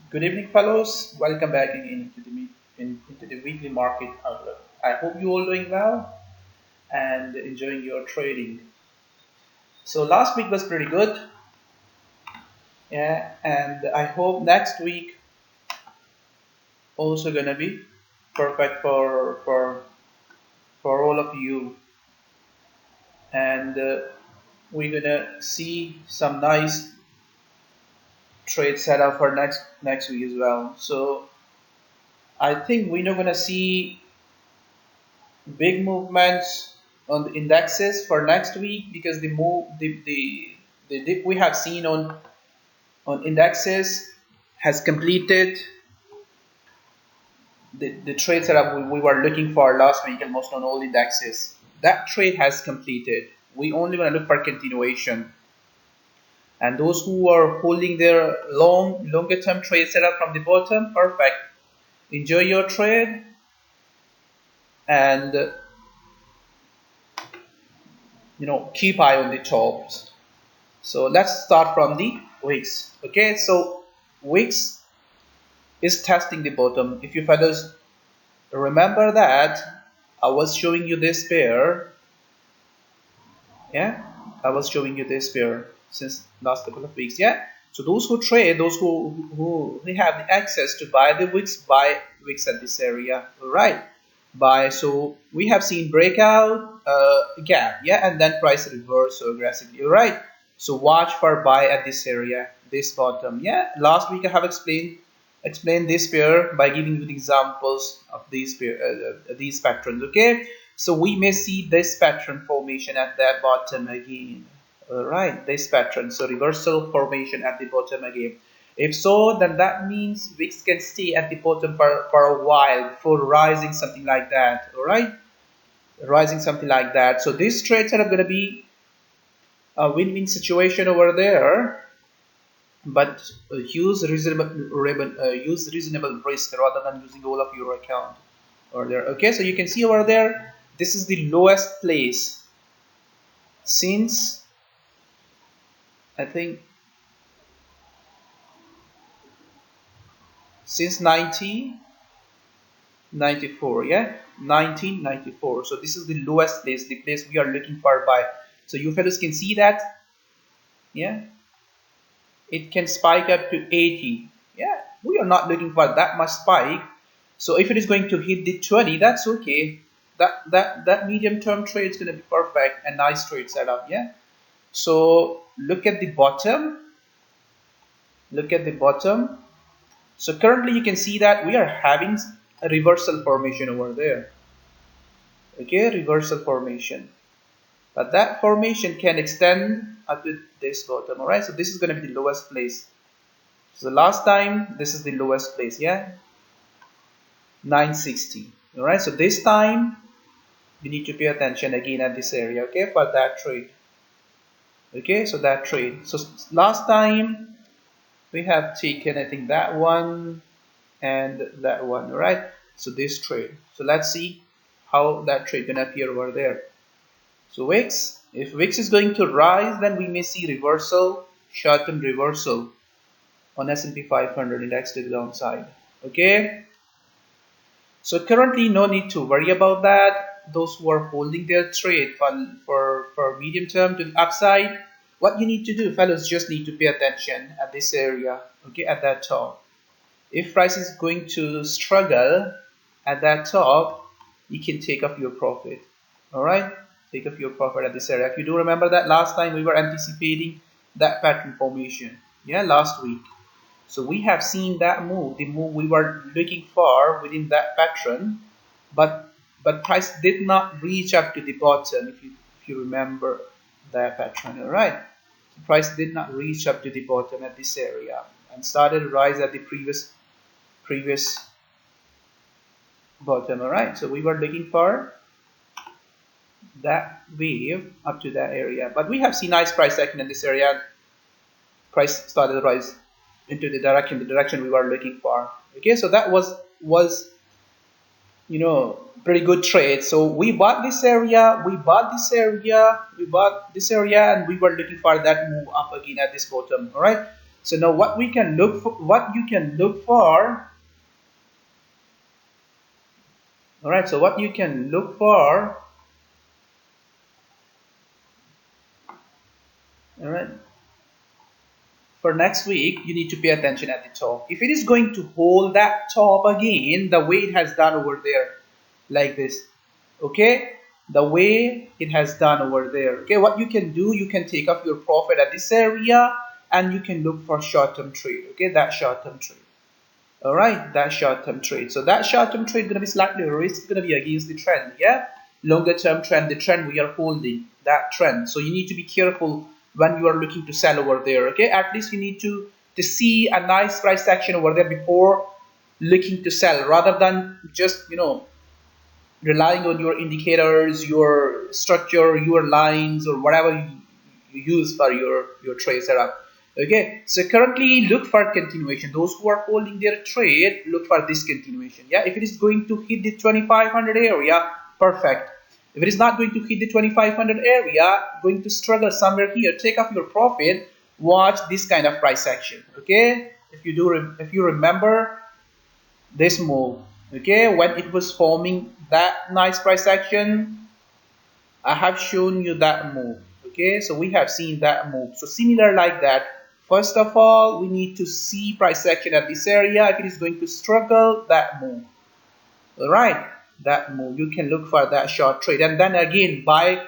Good evening, fellows. Welcome back into the weekly market outlook. I hope you all doing well and enjoying your trading. So last week was pretty good, yeah, and I hope next week also gonna be perfect for all of you, and we're gonna see some nice trade setup for next week as well. So I think we're not gonna see big movements on the indexes for next week because the dip we have seen on indexes has completed the trade setup we were looking for last week almost on all indexes. That trade has completed. We only want to look for continuation. And those who are holding their longer term trade setup from the bottom, perfect. Enjoy your trade and keep eye on the tops. So let's start from the wicks. Okay, so wicks is testing the bottom. If you fellows remember that, I was showing you this pair. Yeah, I was showing you this pair since last couple of weeks. Yeah, so those who trade, those who have the access to buy wicks at this area. All right, buy. So we have seen breakout, gap. Yeah, and then price reverse so aggressively. All right. So watch for buy at this area, this bottom. Yeah, last week I have explained this pair by giving you the examples of these patterns. Okay, so we may see this pattern formation at the bottom again. All right, this pattern, so reversal formation at the bottom again. If so, then that means wicks can stay at the bottom for a while before rising something like that. All right, rising something like that. So these trades are going to be a win-win situation over there, but use reasonable risk rather than using all of your account over there. Okay, so you can see over there, this is the lowest place since I think since 1994. Yeah, 1994. So this is the lowest place, the place we are looking for buy. So you fellows can see that, yeah, it can spike up to 80. Yeah, we are not looking for that much spike. So if it is going to hit the 20, that's okay. That medium term trade is going to be perfect and nice trade setup. Yeah. So look at the bottom. Look at the bottom. So currently you can see that we are having a reversal formation over there. Okay, reversal formation. But that formation can extend up to this bottom. All right. So this is going to be the lowest place. So last time this is the lowest place. Yeah. 960. All right. So this time we need to pay attention again at this area. Okay, for that trade. Okay, so that trade. So last time we have taken, I think, that one and that one. All right. So this trade. So let's see how that trade gonna appear over there. So wicks. If wicks is going to rise, then we may see reversal, short-term reversal on S&P 500 index to the downside. Okay. So currently, no need to worry about that. Those who are holding their trade for medium term to the upside, what you need to do, fellows, just need to pay attention at this area, okay, at that top. If price is going to struggle at that top, you can take off your profit. All right, take off your profit at this area. If you do remember that last time we were anticipating that pattern formation, yeah, last week. So we have seen that move, the move we were looking for within that pattern, but price did not reach up to the bottom. If you remember that pattern, all right. So price did not reach up to the bottom at this area and started to rise at the previous bottom. All right. So we were looking for that wave up to that area, but we have seen nice price action in this area. Price started to rise into the direction we were looking for. Okay, so that was pretty good trade. So we bought this area, we bought this area, we bought this area, and we were looking for that move up again at this bottom. All right. So now what we can look for, what you can look for, all right, so what you can look for, all right, for next week, you need to pay attention at the top. If it is going to hold that top again, the way it has done over there, like this, okay, the way it has done over there, okay, what you can do, you can take off your profit at this area and you can look for short-term trade, okay, that short-term trade. All right, that short-term trade. So that short-term trade gonna be slightly risk, gonna be against the trend, yeah. Longer-term trend, the trend we are holding, that trend. So you need to be careful when you are looking to sell over there. Okay, at least you need to see a nice price action over there before looking to sell, rather than just relying on your indicators, your structure, your lines, or whatever you use for your trade setup. Okay, so currently look for continuation. Those who are holding their trade, look for this continuation. Yeah, if it is going to hit the 2500 area, perfect. If it is not going to hit the 2500 area, going to struggle somewhere here, take off your profit. Watch this kind of price action. Okay, if you remember this move, okay, when it was forming that nice price action, I have shown you that move. Okay, so we have seen that move. So similar like that, first of all, we need to see price action at this area. If it is going to struggle, that move, all right, that move, you can look for that short trade and then again buy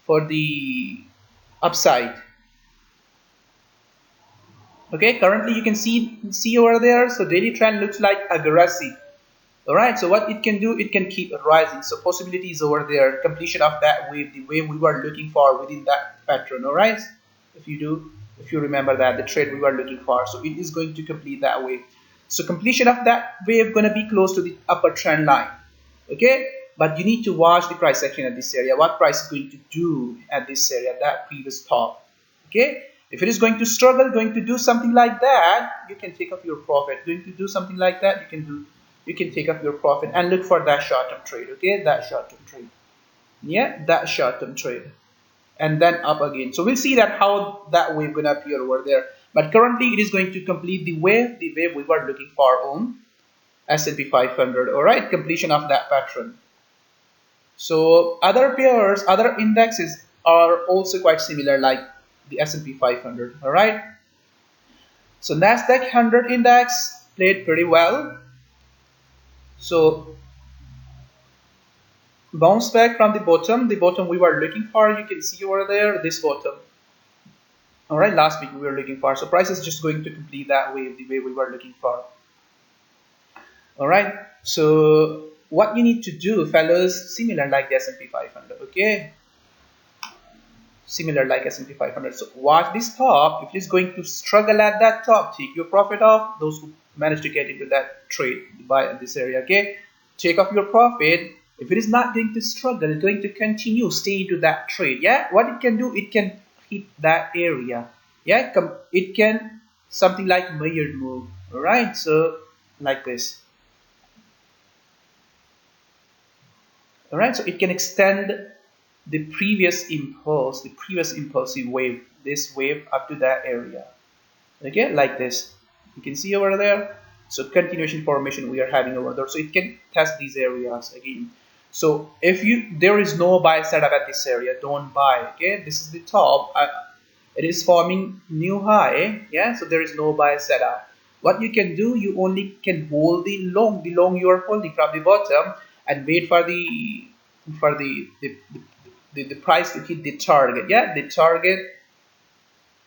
for the upside. Okay, currently you can see over there, so daily trend looks like aggressive. All right, so what it can do, it can keep rising. So possibilities over there, completion of that wave, the wave we were looking for within that pattern. All right, if you remember that, the trade we were looking for, so it is going to complete that wave. So completion of that wave going to be close to the upper trend line. Okay, but you need to watch the price action at this area, what price is going to do at this area, that previous top. Okay, if it is going to struggle, going to do something like that, you can take off your profit. Going to do something like that, you can take up your profit and look for that short-term trade. Okay, that short-term trade, yeah, that short-term trade, and then up again. So we'll see that how that wave gonna appear over there, but currently it is going to complete the wave we were looking for on S&P 500. All right, completion of that pattern. So other pairs, other indexes are also quite similar like the S&P 500. All right, so Nasdaq 100 index played pretty well. So bounce back from the bottom we were looking for, you can see over there, this bottom. All right, last week we were looking for, so price is just going to complete that wave, the way we were looking for. All right, so what you need to do, fellas, similar like the S&P 500. Okay, similar like S&P 500. So watch this top. If it is going to struggle at that top, take your profit off. Those who manage to get into that trade, buy at this area. Okay, take off your profit. If it is not going to struggle, it's going to continue, stay into that trade. Yeah, what it can do, it can hit that area. Yeah, it can something like measured move. All right, so like this. All right, so it can extend the previous impulse, the previous impulsive wave, this wave up to that area. Okay, like this. You can see over there. So continuation formation we are having over there. So it can test these areas again. So if there is no buy setup at this area, don't buy. Okay, this is the top. It is forming new high. Yeah, so there is no buy setup. What you can do, you only can hold the long you are holding from the bottom and wait for the price to hit the target. Yeah, the target,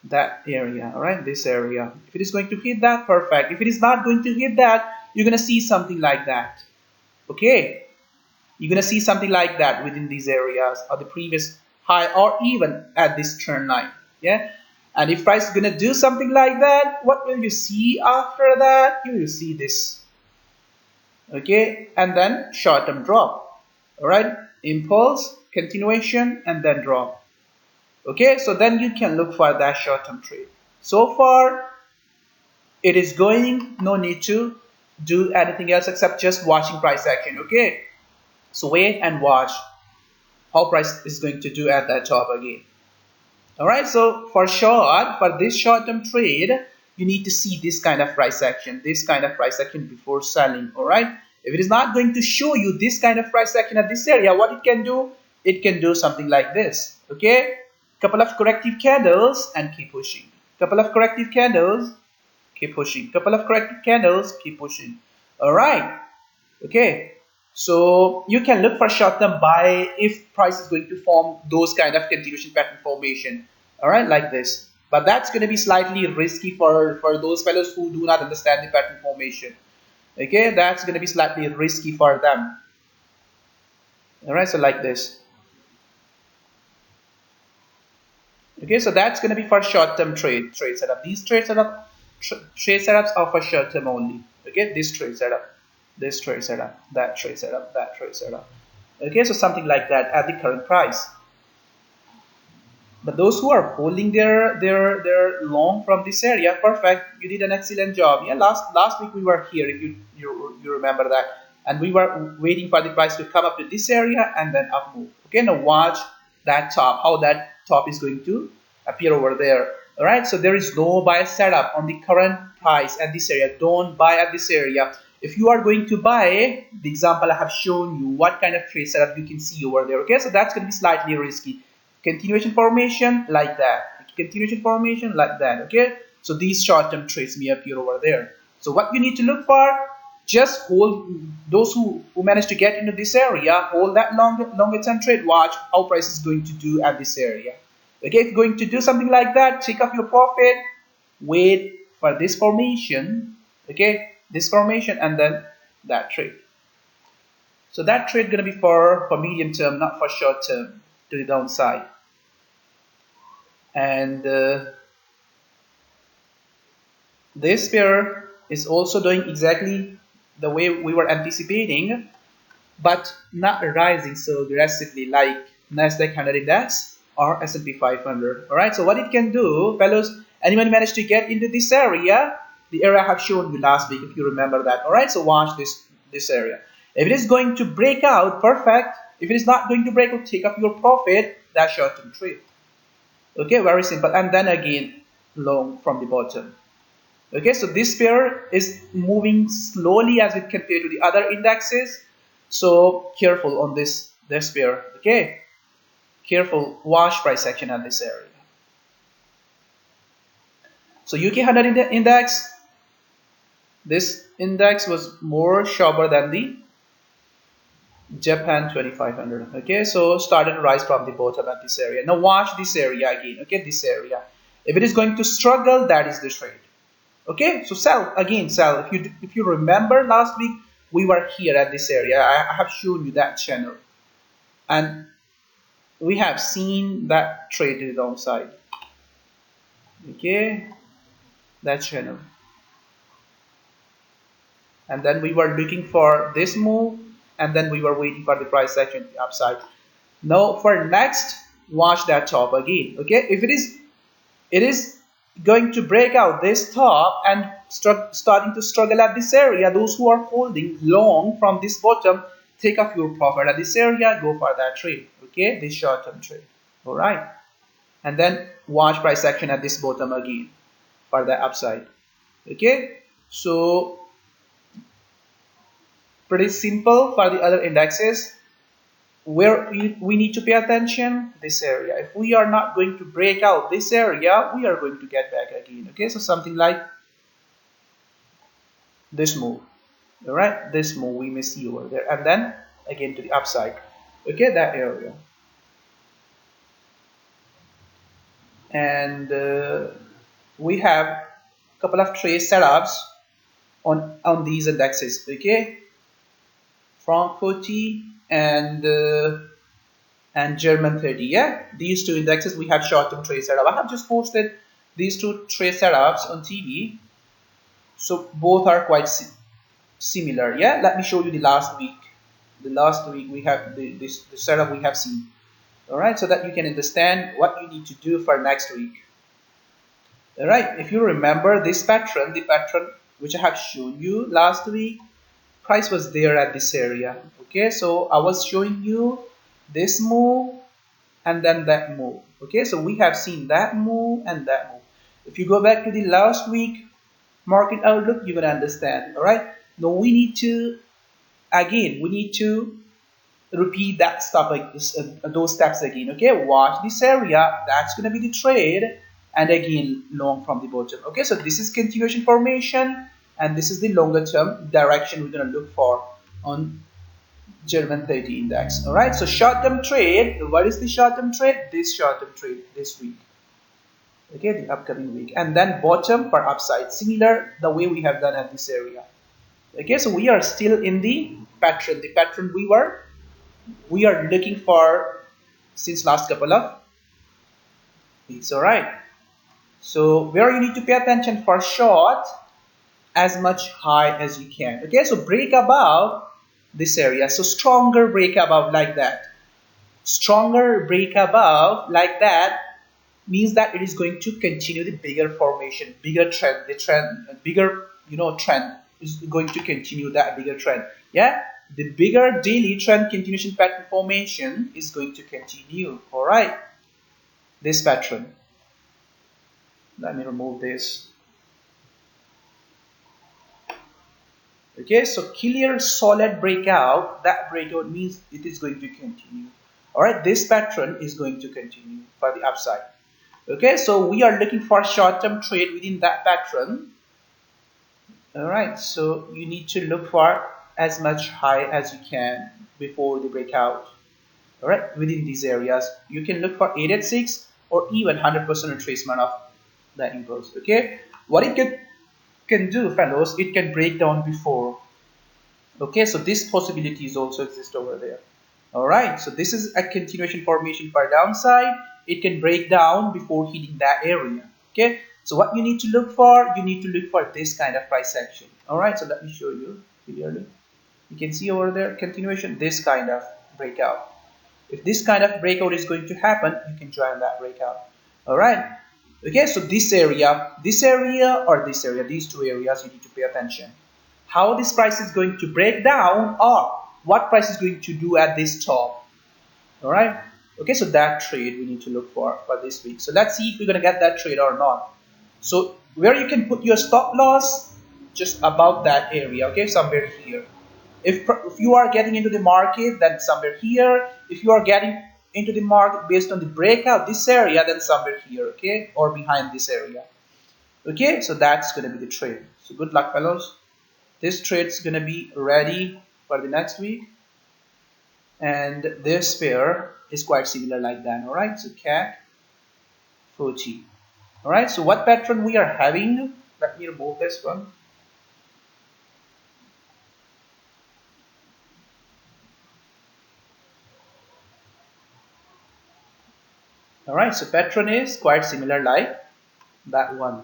that area. All right, this area. If it is going to hit that, perfect. If it is not going to hit that, you're gonna see something like that. Okay, you're gonna see something like that within these areas or the previous high or even at this trend line. Yeah, and if price is gonna do something like that, what will you see after that? You will see this. Okay, and then short-term drop. All right, impulse, continuation, and then drop. Okay, so then you can look for that short-term trade. So far it is going, no need to do anything else except just watching price action. Okay, so wait and watch how price is going to do at that top again. All right, so for this short-term trade, you need to see this kind of price action, before selling. All right, if it is not going to show you this kind of price action at this area, what it can do, it can do something like this. Okay, couple of corrective candles and keep pushing, couple of corrective candles, keep pushing, couple of corrective candles, keep pushing. All right. Okay, so you can look for short-term buy if price is going to form those kind of continuation pattern formation. All right, like this. But that's going to be slightly risky for those fellows who do not understand the pattern formation. Okay, that's going to be slightly risky for them. All right, so like this. Okay, so that's going to be for short-term trade setup. These trade setups are for short-term only. Okay, this trade setup, this trade setup, that trade setup, that trade setup. Okay, so something like that at the current price. But those who are holding their long from this area, perfect. You did an excellent job. Yeah, last week we were here, if you remember that, and we were waiting for the price to come up to this area and then up move. Okay, now watch that top, how that top is going to appear over there. All right, so there is no buy setup on the current price at this area. Don't buy at this area. If you are going to buy, the example I have shown you, what kind of trade setup you can see over there. Okay, so that's going to be slightly risky. Continuation formation like that, continuation formation like that. Okay, so these short-term trades may appear over there. So what you need to look for, just hold, those who manage to get into this area, hold that longer term trade, watch how price is going to do at this area. Okay, if you're going to do something like that, take off your profit, wait for this formation. Okay, this formation, and then that trade. So that trade gonna be for medium term, not for short term to the downside. And this pair is also doing exactly the way we were anticipating, but not rising so aggressively like Nasdaq 100 index or S&P 500. All right, so what it can do, fellows, anyone managed to get into this area, the area I have shown you last week, if you remember that. All right, so watch this area. If it is going to break out, perfect. If it is not going to break out, take up your profit. That's short-term trade. Okay, very simple. And then again, long from the bottom. Okay, so this pair is moving slowly as it compared to the other indexes. So careful on this pair. Okay, careful. Watch price action at this area. So UK 100 index. This index was more sharper than the Japan 2500. Okay, so started to rise from the bottom at this area. Now watch this area again. Okay, this area. If it is going to struggle, that is the trade. Okay, so sell again, sell. If you remember last week, we were here at this area. I have shown you that channel, and we have seen that trade to the downside. Okay, that channel, and then we were looking for this move, and then we were waiting for the price action to the upside. Now for next, watch that top again. Okay, if it is going to break out this top and starting to struggle at this area, those who are holding long from this bottom, take off your profit at this area, go for that trade. Okay, this short-term trade. All right, and then watch price action at this bottom again for the upside. Okay, so pretty simple for the other indexes. Where we need to pay attention, this area. If we are not going to break out this area, we are going to get back again. Okay, so something like this move. All right, this move we may see over there, and then again to the upside. Okay, that area. And we have a couple of trade setups on these indexes. Okay, Franc 40 and German 30. Yeah, these two indexes we have short-term trade setup. I have just posted these two trade setups on TV, so both are quite similar. Yeah, let me show you the last week. The last week we have the setup we have seen. All right, so that you can understand what you need to do for next week. All right, if you remember this pattern, the pattern which I have shown you last week, price was there at this area. Okay, so I was showing you this move and then that move. Okay, so we have seen that move and that move. If you go back to the last week market outlook, you're going to understand. All right. Now we need to, again, we need to repeat that stuff like this, those steps again. Okay, watch this area. That's going to be the trade, and again long from the bottom. Okay, so this is continuation formation, and this is the longer term direction we're going to look for on German 30 index. All right, so short term trade. What is the short term trade? This short term trade this week. Okay, the upcoming week, and then bottom for upside, similar the way we have done at this area. Okay, so we are still in the pattern we are looking for since last couple of weeks. All right, so where you need to pay attention for short, as much high as you can. Okay, so break above this area, so stronger break above like that, stronger break above like that means that it is going to continue the bigger formation, bigger trend, the trend, bigger, trend is going to continue that bigger trend. Yeah, the bigger daily trend continuation pattern formation is going to continue. All right, this pattern. Let me remove this. Okay, so clear solid breakout, that breakout means it is going to continue. All right, this pattern is going to continue for the upside. Okay, so we are looking for short-term trade within that pattern. All right, so you need to look for as much high as you can before the breakout. All right, within these areas, you can look for 886 or even 100% retracement of that impulse. Okay, what it can do, fellows, it can break down before. Okay, so this possibilities also exist over there. All right, so this is a continuation formation for downside. It can break down before hitting that area. Okay, so what you need to look for, you need to look for this kind of price action. All right, so let me show you clearly. You can see over there continuation, this kind of breakout. If this kind of breakout is going to happen, you can join that breakout. All right, okay, so this area or this area, these two areas you need to pay attention. How this price is going to break down, or what price is going to do at this top. All right, okay, so that trade we need to look for this week. So let's see if we're going to get that trade or not. So where you can put your stop loss, just above that area. Okay, somewhere here. If you are getting into the market, then somewhere here. If you are getting into the market based on the breakout this area, then somewhere here. Okay, or behind this area. Okay, so that's going to be the trade. So good luck, fellows. This trade is going to be ready for the next week, and this pair is quite similar like that. All right, so CAC 40. All right, so what pattern we are having? Let me remove this one. All right, so pattern is quite similar like that one.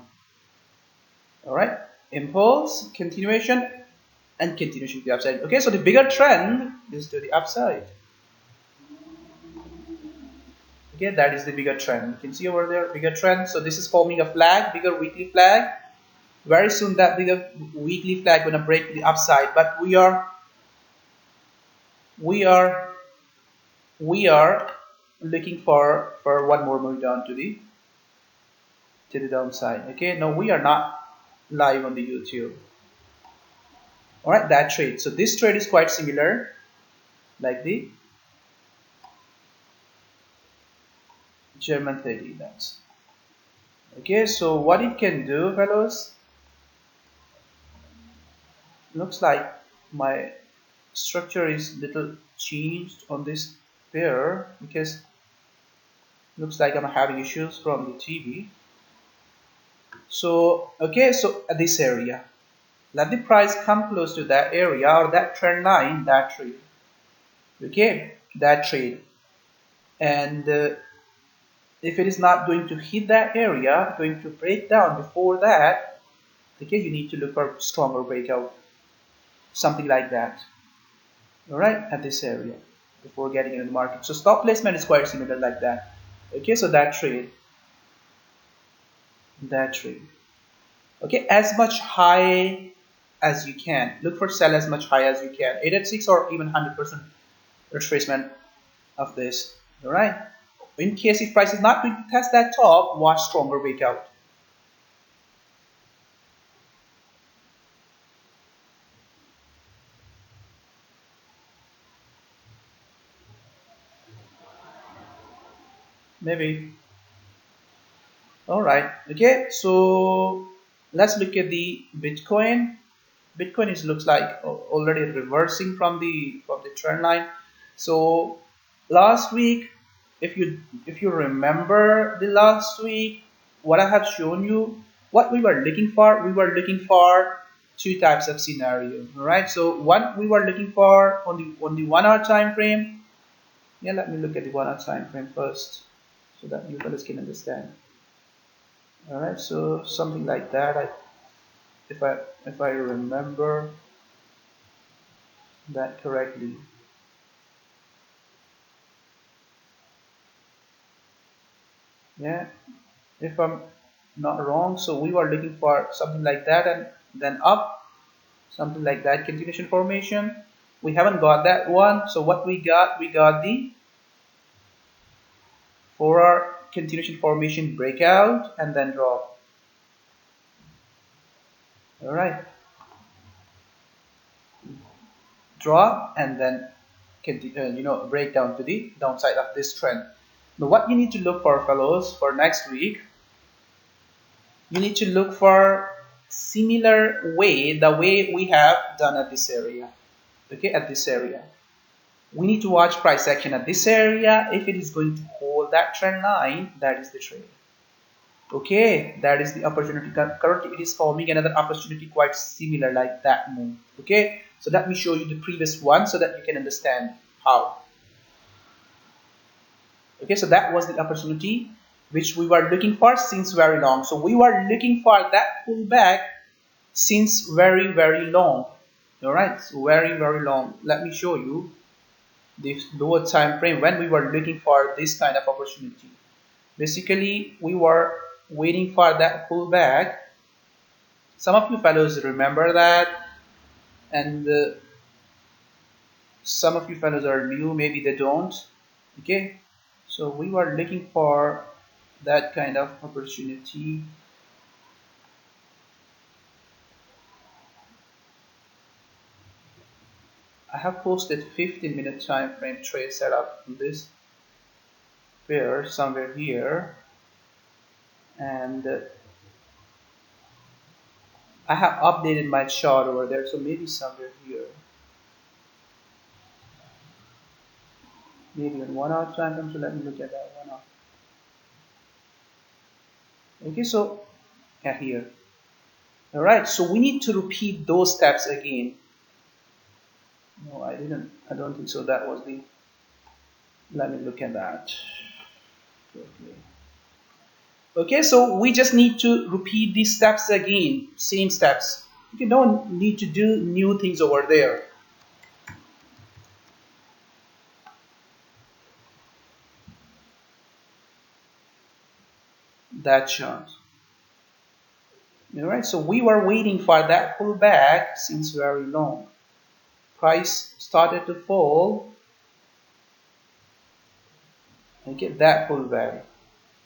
All right, impulse, continuation, and continuation to the upside. Okay, so the bigger trend is to the upside. Okay, that is the bigger trend. You can see over there, bigger trend. So this is forming a flag, bigger weekly flag. Very soon that bigger weekly flag gonna break the upside, but we are looking for one more move down to the downside. Okay, no, we are not live on the YouTube. All right, that trade. So this trade is quite similar, like the German 30 index. Okay, so what it can do, fellows, looks like my structure is little changed on this pair because looks like I'm having issues from the TV. So okay, so at this area, let the price come close to that area or that trend line, that trade. Okay, that trade, and if it is not going to hit that area, going to break down before that, okay, you need to look for stronger breakout, something like that. All right, at this area before getting into the market. So stop placement is quite similar like that. Okay, so that trade. Okay, as much high as you can. Look for sell as much high as you can. 886 or even 100% retracement of this. All right. In case if price is not going to test that top, watch stronger breakout. maybe. All right. Okay. So let's look at the Bitcoin. Bitcoin is looks like already reversing from the trend line. So last week, if you remember the last week, what I have shown you, what we were looking for two types of scenarios. All right. So one we were looking for on the 1 hour time frame. Yeah, let me look at the 1 hour time frame first, so that you fellas can understand. All right. So something like that. If I if I remember that correctly. Yeah, if I'm not wrong. So we were looking for something like that and then up, something like that, continuation formation. We haven't got that one. So what we got the 4 hour continuation formation breakout and then drop. All right, drop and then break down to the downside of this trend. Now what you need to look for, fellows, for next week, you need to look for similar way, the way we have done at this area. Okay, at this area we need to watch price action at this area. If it is going to hold that trend line, that is the trade. Okay, that is the opportunity. Currently it is forming another opportunity quite similar like that move. Okay, so let me show you the previous one so that you can understand how. Okay, so that was the opportunity which we were looking for since very long. So we were looking for that pullback since very long. All right, so very long. Let me show you this lower time frame when we were looking for this kind of opportunity. Basically, we were waiting for that pullback. Some of you fellows remember that, and some of you fellows are new, maybe they don't. Okay, so we were looking for that kind of opportunity. I have posted 15-minute time frame trade setup on this pair somewhere here, and I have updated my chart over there, so maybe somewhere here. Maybe on 1 hour time frame, so let me look at that 1 hour. Okay, so yeah, here. All right, so we need to repeat those steps again. No, I didn't. I don't think so. That was the. Let me look at that. Okay. Okay, so we just need to repeat these steps again. Same steps. You don't need to do new things over there. That chart. All right, so we were waiting for that pullback since very long. Price started to fall. Okay, that pullback.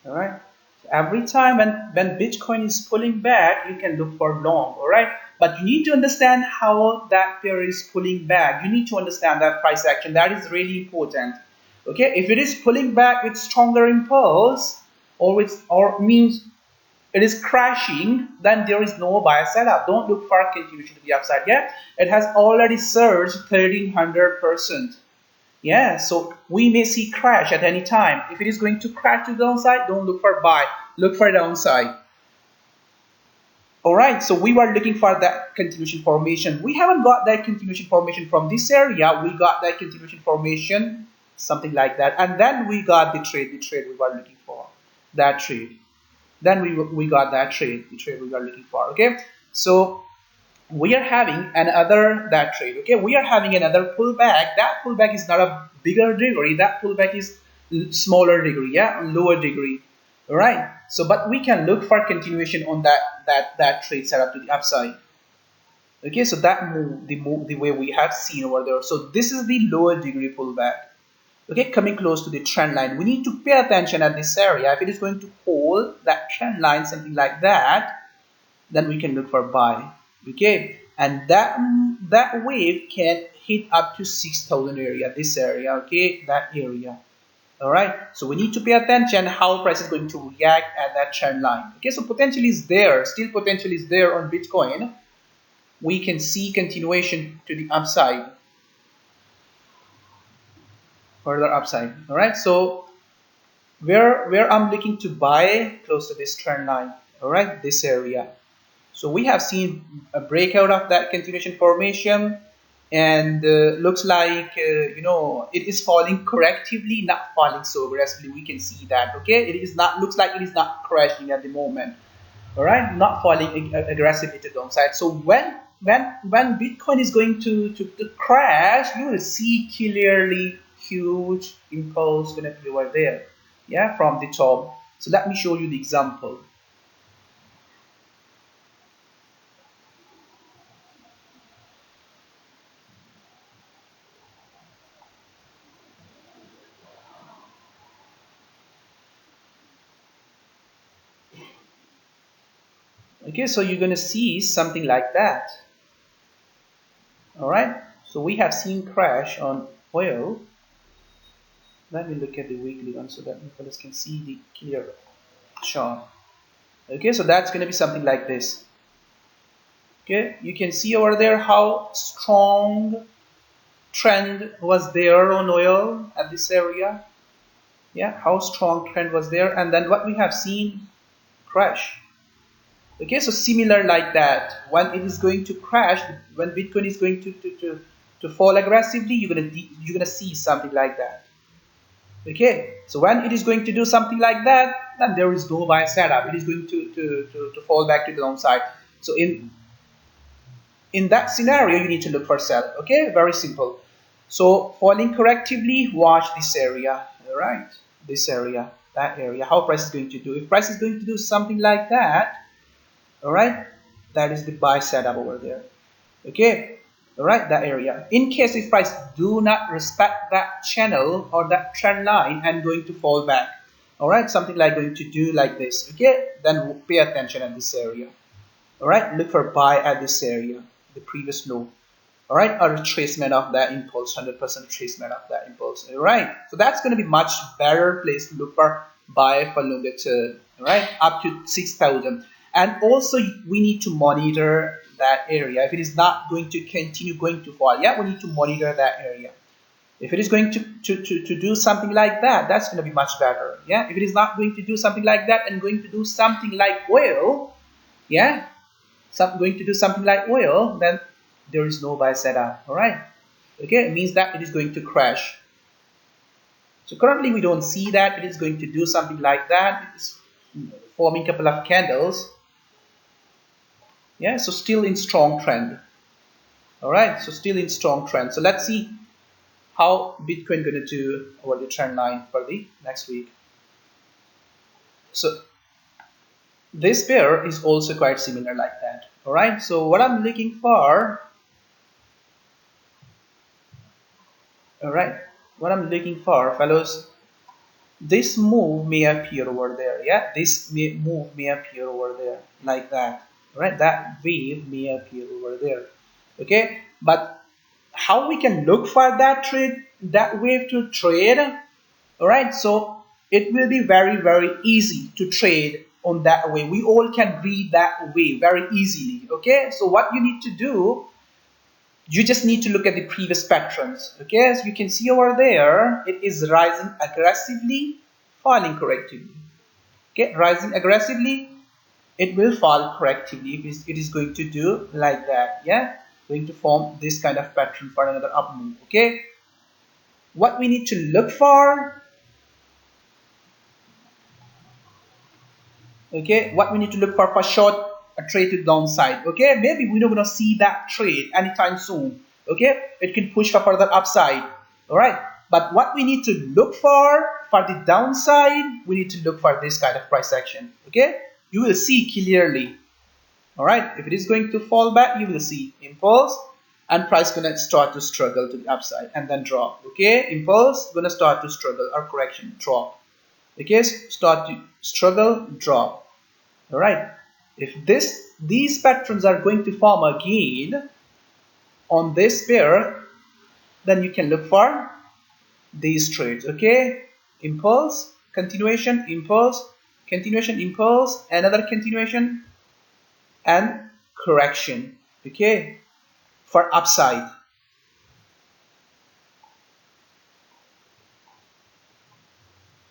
All right. So every time when Bitcoin is pulling back, you can look for long. All right. But you need to understand how that pair is pulling back. You need to understand that price action. That is really important. Okay. If it is pulling back with stronger impulse, or means it is crashing, then there is no buy setup. Don't look for continuation to the upside yet. It has already surged 1300%. Yeah, so we may see crash at any time. If it is going to crash to the downside, don't look for buy, look for downside. All right, so we were looking for that continuation formation. We haven't got that continuation formation from this area. We got that continuation formation, something like that. And then we got the trade we were looking for, that trade. Then we got that trade, the trade we were looking for, okay? So we are having another that trade. Okay, we are having another pullback. That pullback is not a bigger degree, that pullback is smaller degree, yeah, lower degree. All right, so but we can look for continuation on that trade setup to the upside. Okay, so that move the way we have seen over there. So this is the lower degree pullback. Okay, coming close to the trend line, we need to pay attention at this area. If it is going to hold that trend line, something like that, then we can look for buy. Okay, and that wave can hit up to 6,000 area, this area. Okay, that area. All right, so we need to pay attention how price is going to react at that trend line. Okay, so potential is there, still potential is there on Bitcoin. We can see continuation to the upside, further upside. All right, so where I'm looking to buy close to this trend line. All right, this area. So we have seen a breakout of that continuation formation, and looks like it is falling correctively, not falling so aggressively. We can see that. Okay, it is not, looks like it is not crashing at the moment. All right, not falling aggressively to the downside. So when Bitcoin is going to crash, you will see clearly huge impulse going to be over there, yeah, from the top. So let me show you the example. Okay, so you're going to see something like that. All right, so we have seen crash on oil. Let me look at the weekly one so that you fellas can see the clear chart. Okay, so that's going to be something like this. Okay, you can see over there how strong trend was there on oil at this area. Yeah, how strong trend was there, and then what we have seen, crash. Okay, so similar like that. When it is going to crash, when Bitcoin is going to fall aggressively, you're gonna see something like that. Okay, so when it is going to do something like that, then there is no buy setup. It is going to fall back to the downside. So in that scenario, you need to look for sell. Okay, very simple. So falling correctively, watch this area. All right, this area, that area. How price is going to do? If price is going to do something like that, all right, that is the buy setup over there. Okay, all right, that area. In case if price do not respect that channel or that trend line and going to fall back, all right, something like going to do like this. Okay, then pay attention at this area. All right, look for buy at this area, the previous low. All right, a retracement of that impulse, 100% retracement of that impulse. All right, so that's going to be much better place to look for buy for longer term. All right, up to 6,000. And also we need to monitor that area. If it is not going to continue going to fall, yeah, we need to monitor that area. If it is going to do something like that, that's going to be much better. Yeah, if it is not going to do something like that and going to do something like oil, yeah, going to do something like oil, then there is no buy setup. All right, okay, it means that it is going to crash. So currently we don't see that it is going to do something like that. It is forming a couple of candles. Yeah, so still in strong trend. All right, so still in strong trend. So let's see how Bitcoin going to do over the trend line for the next week. So this pair is also quite similar like that. All right, so what I'm looking for, all right, what I'm looking for, fellows, this move may appear over there. Yeah, this move may appear over there like that. Right, that wave may appear over there. Okay, but how we can look for that trade, that wave to trade? All right, so it will be very easy to trade on that way. We all can read that way very easily. Okay, so what you need to do, you just need to look at the previous patterns. Okay, as you can see over there, it is rising aggressively, falling correctively. Okay, rising aggressively, it will fall correctively. It is going to do like that. Yeah, going to form this kind of pattern for another up move. Okay, what we need to look for, okay, what we need to look for short, a trade to the downside. Okay, maybe we're not going to see that trade anytime soon. Okay, it can push for further upside. All right, but what we need to look for the downside, we need to look for this kind of price action. Okay, you will see clearly. All right, if it is going to fall back, you will see impulse and price gonna start to struggle to the upside and then drop. Okay, impulse gonna start to struggle or correction, drop. Okay, start to struggle, drop. All right, if these patterns are going to form again on this pair, then you can look for these trades. Okay, impulse, continuation, impulse, continuation, impulse, another continuation, and correction. Okay, for upside.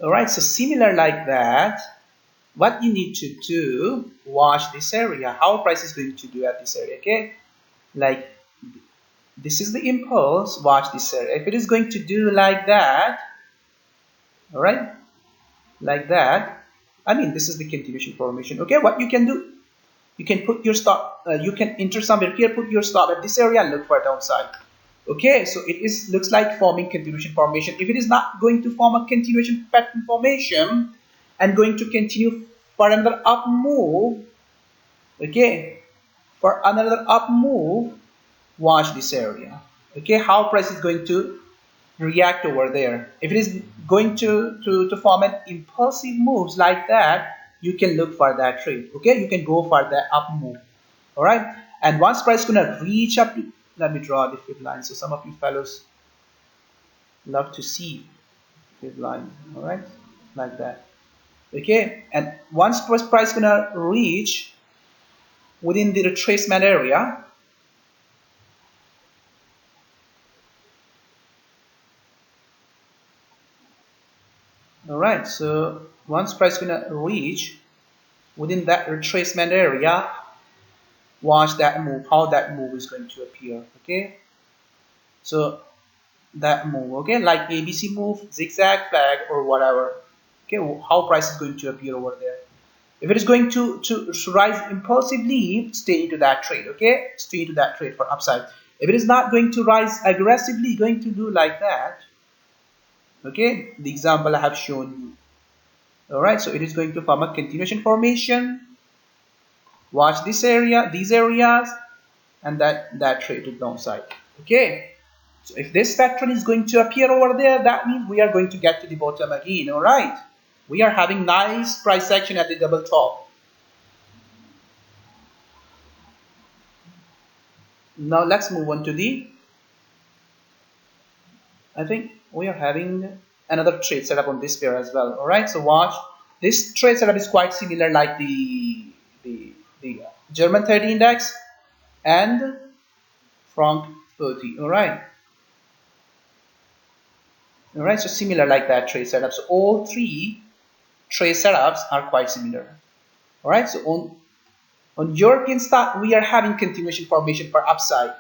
All right, so similar like that, what you need to do, watch this area, how price is going to do at this area. Okay, like this is the impulse, watch this area. If it is going to do like that, all right, like that, I mean this is the continuation formation. Okay, what you can do, you can put your stop, you can enter somewhere here, put your stop at this area and look for downside. Okay, so it is looks like forming continuation formation. If it is not going to form a continuation pattern formation and going to continue for another up move, okay, for another up move, watch this area. Okay, how price is going to react over there. If it is going to form an impulsive moves like that, you can look for that trade. Okay, you can go for that up move. All right, and once price gonna reach up to, let me draw the fib line. So some of you fellows love to see fib line. All right, like that. Okay, and once price gonna reach within the retracement area, all right, so once price gonna reach within that retracement area, watch that move, how that move is going to appear. Okay, so that move, okay, like ABC move, zigzag, flag, or whatever. Okay, how price is going to appear over there. If it is going to rise impulsively, stay into that trade. Okay, stay into that trade for upside. If it is not going to rise aggressively, going to do like that. Okay, the example I have shown you. All right, so it is going to form a continuation formation. Watch this area, these areas, and that trade to downside. Okay, so if this pattern is going to appear over there, that means we are going to get to the bottom again. All right, we are having nice price action at the double top. Now let's move on to the, I think we are having another trade setup on this pair as well. All right, so watch, this trade setup is quite similar like the German 30 index and Franc 30. All right, so similar like that trade setup. So all three trade setups are quite similar. All right, so on European stock we are having continuation formation for upside.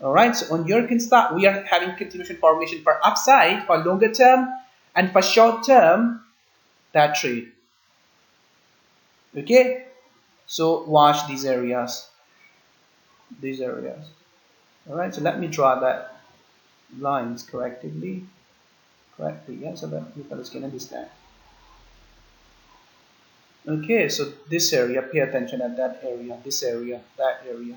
All right, so on European stock we are having continuation formation for upside for longer term, and for short term that trade. Okay, so watch these areas, all right, so let me draw that lines correctly, yeah, so that you fellows can understand. Okay, so this area, pay attention at that area, this area, that area.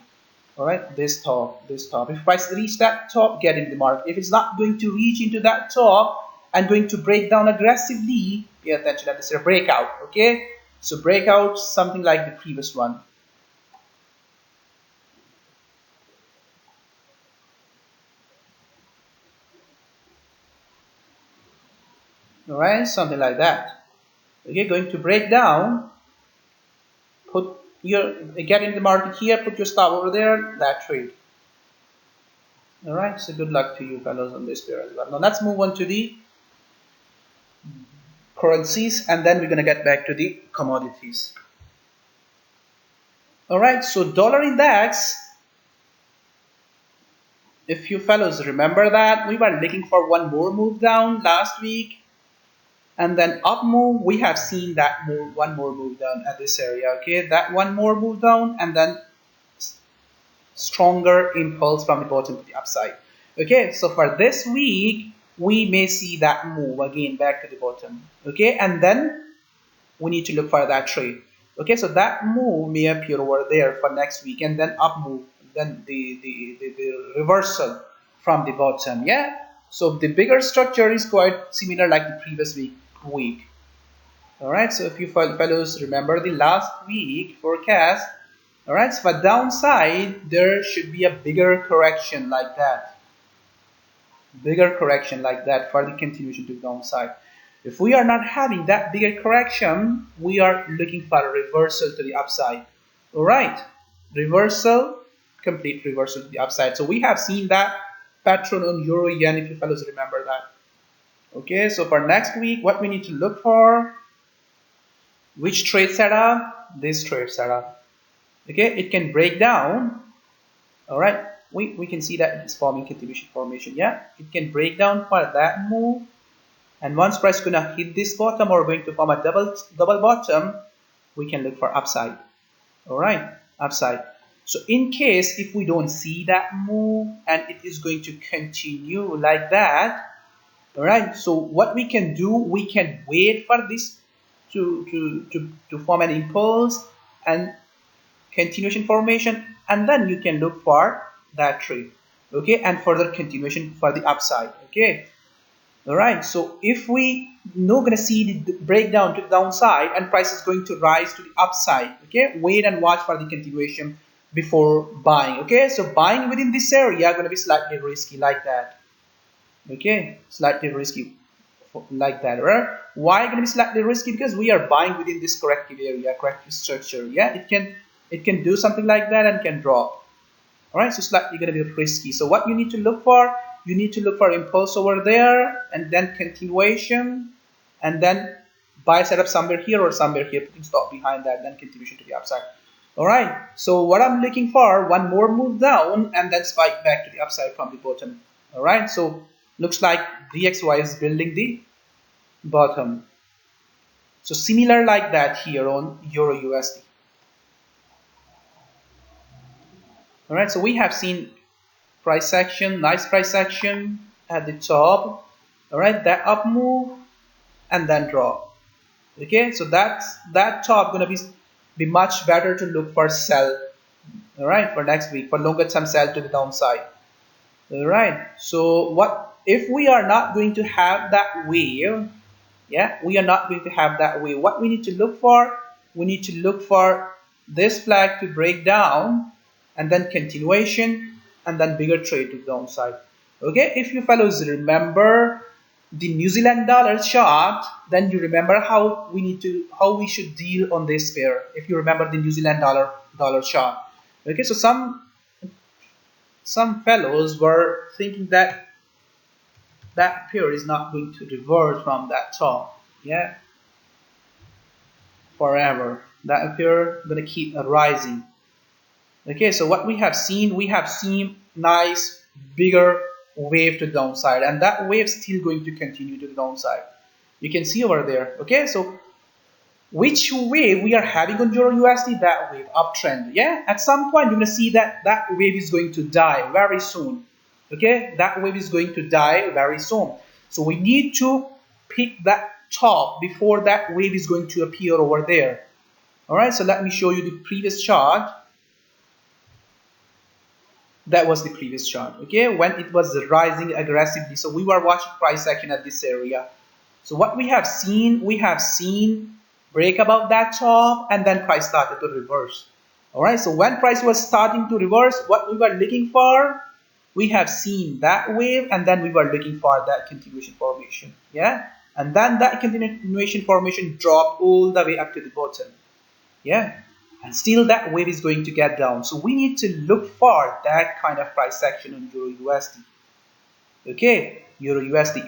All right, this top. If price reach that top, get in the market. If it's not going to reach into that top and going to break down aggressively, pay attention at this breakout. Okay, so breakout something like the previous one. All right, something like that. Okay, going to break down. Put your, get in the market here. Put your stop over there. That trade. All right, so good luck to you fellows on this pair as well. Now let's move on to the currencies, and then we're going to get back to the commodities. All right, so dollar index, if you fellows remember that we were looking for one more move down last week and then up move, we have seen that one more move down at this area. Okay, that one more move down and then stronger impulse from the bottom to the upside. Okay, so for this week we may see that move again back to the bottom. Okay, and then we need to look for that trade. Okay, so that move may appear over there for next week and then up move, then the reversal from the bottom. Yeah, so the bigger structure is quite similar like the previous week. All right, so if you fellows remember the last week forecast, all right, so for downside there should be a bigger correction like that. bigger correction like that for the continuation to the downside. If we are not having that bigger correction, we are looking for a reversal to the upside. All right, reversal, complete reversal to the upside. So we have seen that pattern on euro yen, if you fellows remember that. Okay, so for next week, what we need to look for, which trade setup? This trade setup. Okay, it can break down. All right, we can see that it's forming continuation formation. Yeah, it can break down for that move, and once price gonna hit this bottom or going to form a double bottom, we can look for upside. All right, upside. So in case if we don't see that move and it is going to continue like that, all right, so what we can do, we can wait for this to form an impulse and continuation formation, and then you can look for that trade. Okay, and further continuation for the upside. Okay, all right, so if we not gonna see the breakdown to the downside and price is going to rise to the upside, okay, wait and watch for the continuation before buying. Okay, so buying within this area going to be slightly risky like that. Okay, slightly risky like that, right? Why going to be slightly risky? Because we are buying within this corrective area, corrective structure. Yeah, it can do something like that and can drop. All right, so slightly going to be risky. So what you need to look for, you need to look for impulse over there and then continuation, and then buy setup somewhere here or somewhere here, putting stop behind that, then continuation to the upside. All right, so what I'm looking for, one more move down and then spike back to the upside from the bottom. All right, so looks like DXY is building the bottom. So similar like that here on Euro USD. All right, so we have seen price action, nice price action at the top. All right, that up move and then drop. Okay, so that top gonna be much better to look for sell. All right, for next week for longer term sell to the downside. All right, so what if we are not going to have that wave? Yeah, we are not going to have that wave. What we need to look for? We need to look for this flag to break down and then continuation and then bigger trade to the downside. Okay, if you fellows remember the New Zealand dollar chart, then you remember how we should deal on this pair. If you remember the New Zealand dollar chart. Okay, so some fellows were thinking that that pair is not going to revert from that top. Yeah, forever. That pair gonna keep rising. Okay, so what we have seen nice bigger wave to the downside, and that wave still going to continue to the downside. You can see over there. Okay, so which wave we are having on Euro USD? That wave uptrend. Yeah, at some point you're gonna see that that wave is going to die very soon. Okay, that wave is going to die very soon. So we need to pick that top before that wave is going to appear over there. All right, so let me show you the previous chart. That was the previous chart. Okay, when it was rising aggressively, so we were watching price action at this area. So what we have seen break above that top and then price started to reverse. All right, so when price was starting to reverse, what we were looking for, we have seen that wave and then we were looking for that continuation formation. Yeah, and then that continuation formation dropped all the way up to the bottom. Yeah, and still that wave is going to get down. So we need to look for that kind of price action on Euro USD. Okay, Euro USD.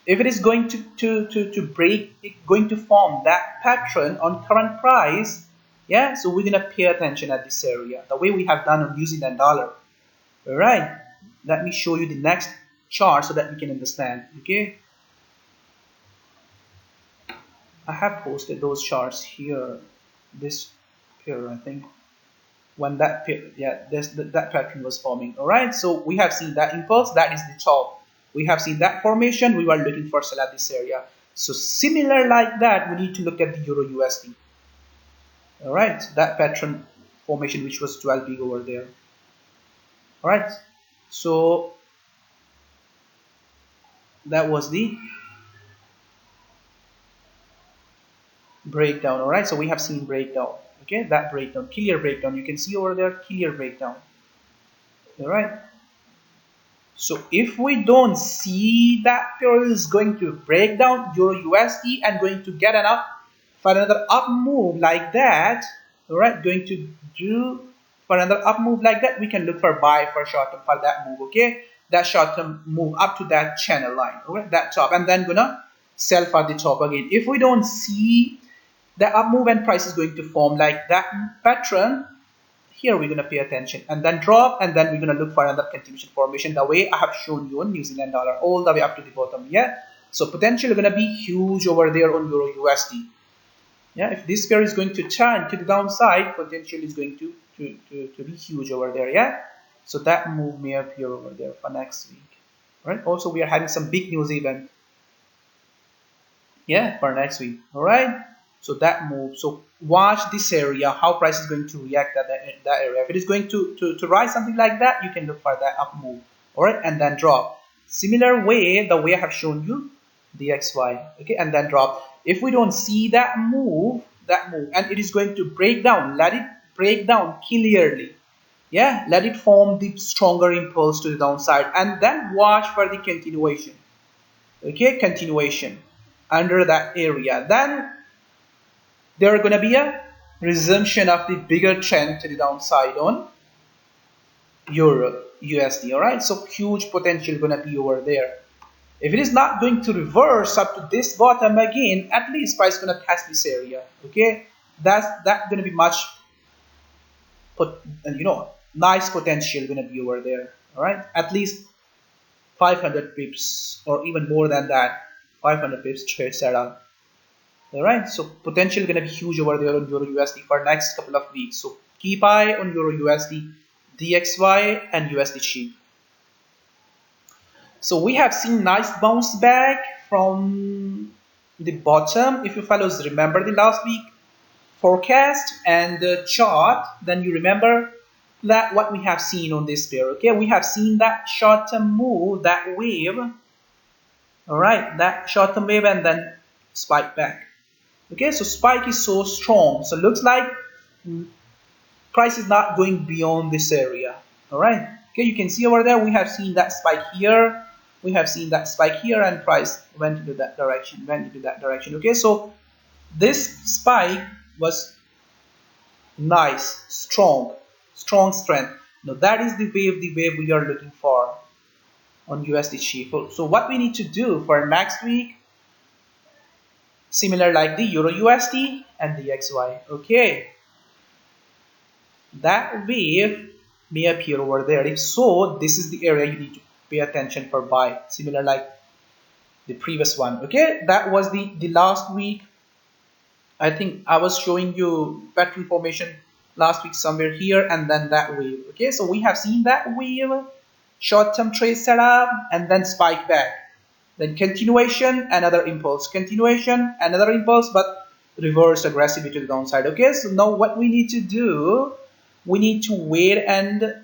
If it is going to break, going to form that pattern on current price, yeah, so we're gonna pay attention at this area, the way we have done on New Zealand dollar. All right, let me show you the next chart so that we can understand. Okay, I have posted those charts here. This pair, I think, when that pair, yeah, that pattern was forming. All right, so we have seen that impulse. That is the top. We have seen that formation. We were looking for sell at this area. So similar like that, we need to look at the Euro USD. All right, that pattern formation which was 12 big over there. All right, so that was the breakdown. All right, so we have seen breakdown. Okay, that breakdown, clear breakdown. You can see over there, clear breakdown. All right. So if we don't see that pair is going to break down Euro USD and going to get for another up move like that, all right, going to do for another up move like that, we can look for buy for short term for that move, okay? That short term move up to that channel line, okay, that top, and then gonna sell for the top again. If we don't see the up move and price is going to form like that pattern, here we're going to pay attention and then drop, and then we're going to look for another continuation formation the way I have shown you on New Zealand dollar all the way up to the bottom. Yeah, so potential going to be huge over there on Euro USD. Yeah, if this pair is going to turn to the downside, potential is going to be huge over there. Yeah, so that move may appear over there for next week. All right, also we are having some big news event, yeah, for next week. All right, so that move, so watch this area, how price is going to react at that area. If it is going to rise something like that, you can look for that up move, all right, and then drop similar way, the way I have shown you the XY, okay, and then drop. If we don't see that move and it is going to break down, let it break down clearly, yeah, let it form the stronger impulse to the downside, and then watch for the continuation, okay, continuation under that area. Then there are going to be a resumption of the bigger trend to the downside on Euro USD. All right, so huge potential going to be over there. If it is not going to reverse up to this bottom again, at least price going to test this area. Okay, that's going to be much, nice potential going to be over there. All right, at least 500 pips or even more than that. 500 pips trade setup. All right, so potential going to be huge over there on Euro USD for next couple of weeks. So keep eye on Euro USD, DXY, and USD cheap. So we have seen nice bounce back from the bottom. If you fellows remember the last week forecast and the chart, then you remember that what we have seen on this pair. Okay, we have seen that short-term move, that wave. All right, that short-term wave and then spike back. Okay, so spike is so strong, so looks like price is not going beyond this area. All right, okay, you can see over there we have seen that spike here, we have seen that spike here, and price went into that direction, okay, so this spike was nice, strong strength. Now that is the wave we are looking for on USD cheap. So what we need to do for next week, similar like the Euro USD and the XY, okay, that wave may appear over there. If so, this is the area you need to pay attention for buy, similar like the previous one. Okay, that was the last week. I think I was showing you pattern formation last week somewhere here, and then that wave. Okay, so we have seen that wave, short-term trade setup, and then spike back. Then continuation, another impulse, continuation, another impulse, but reverse aggressively to the downside. Okay, so now what we need to do, we need to wait and,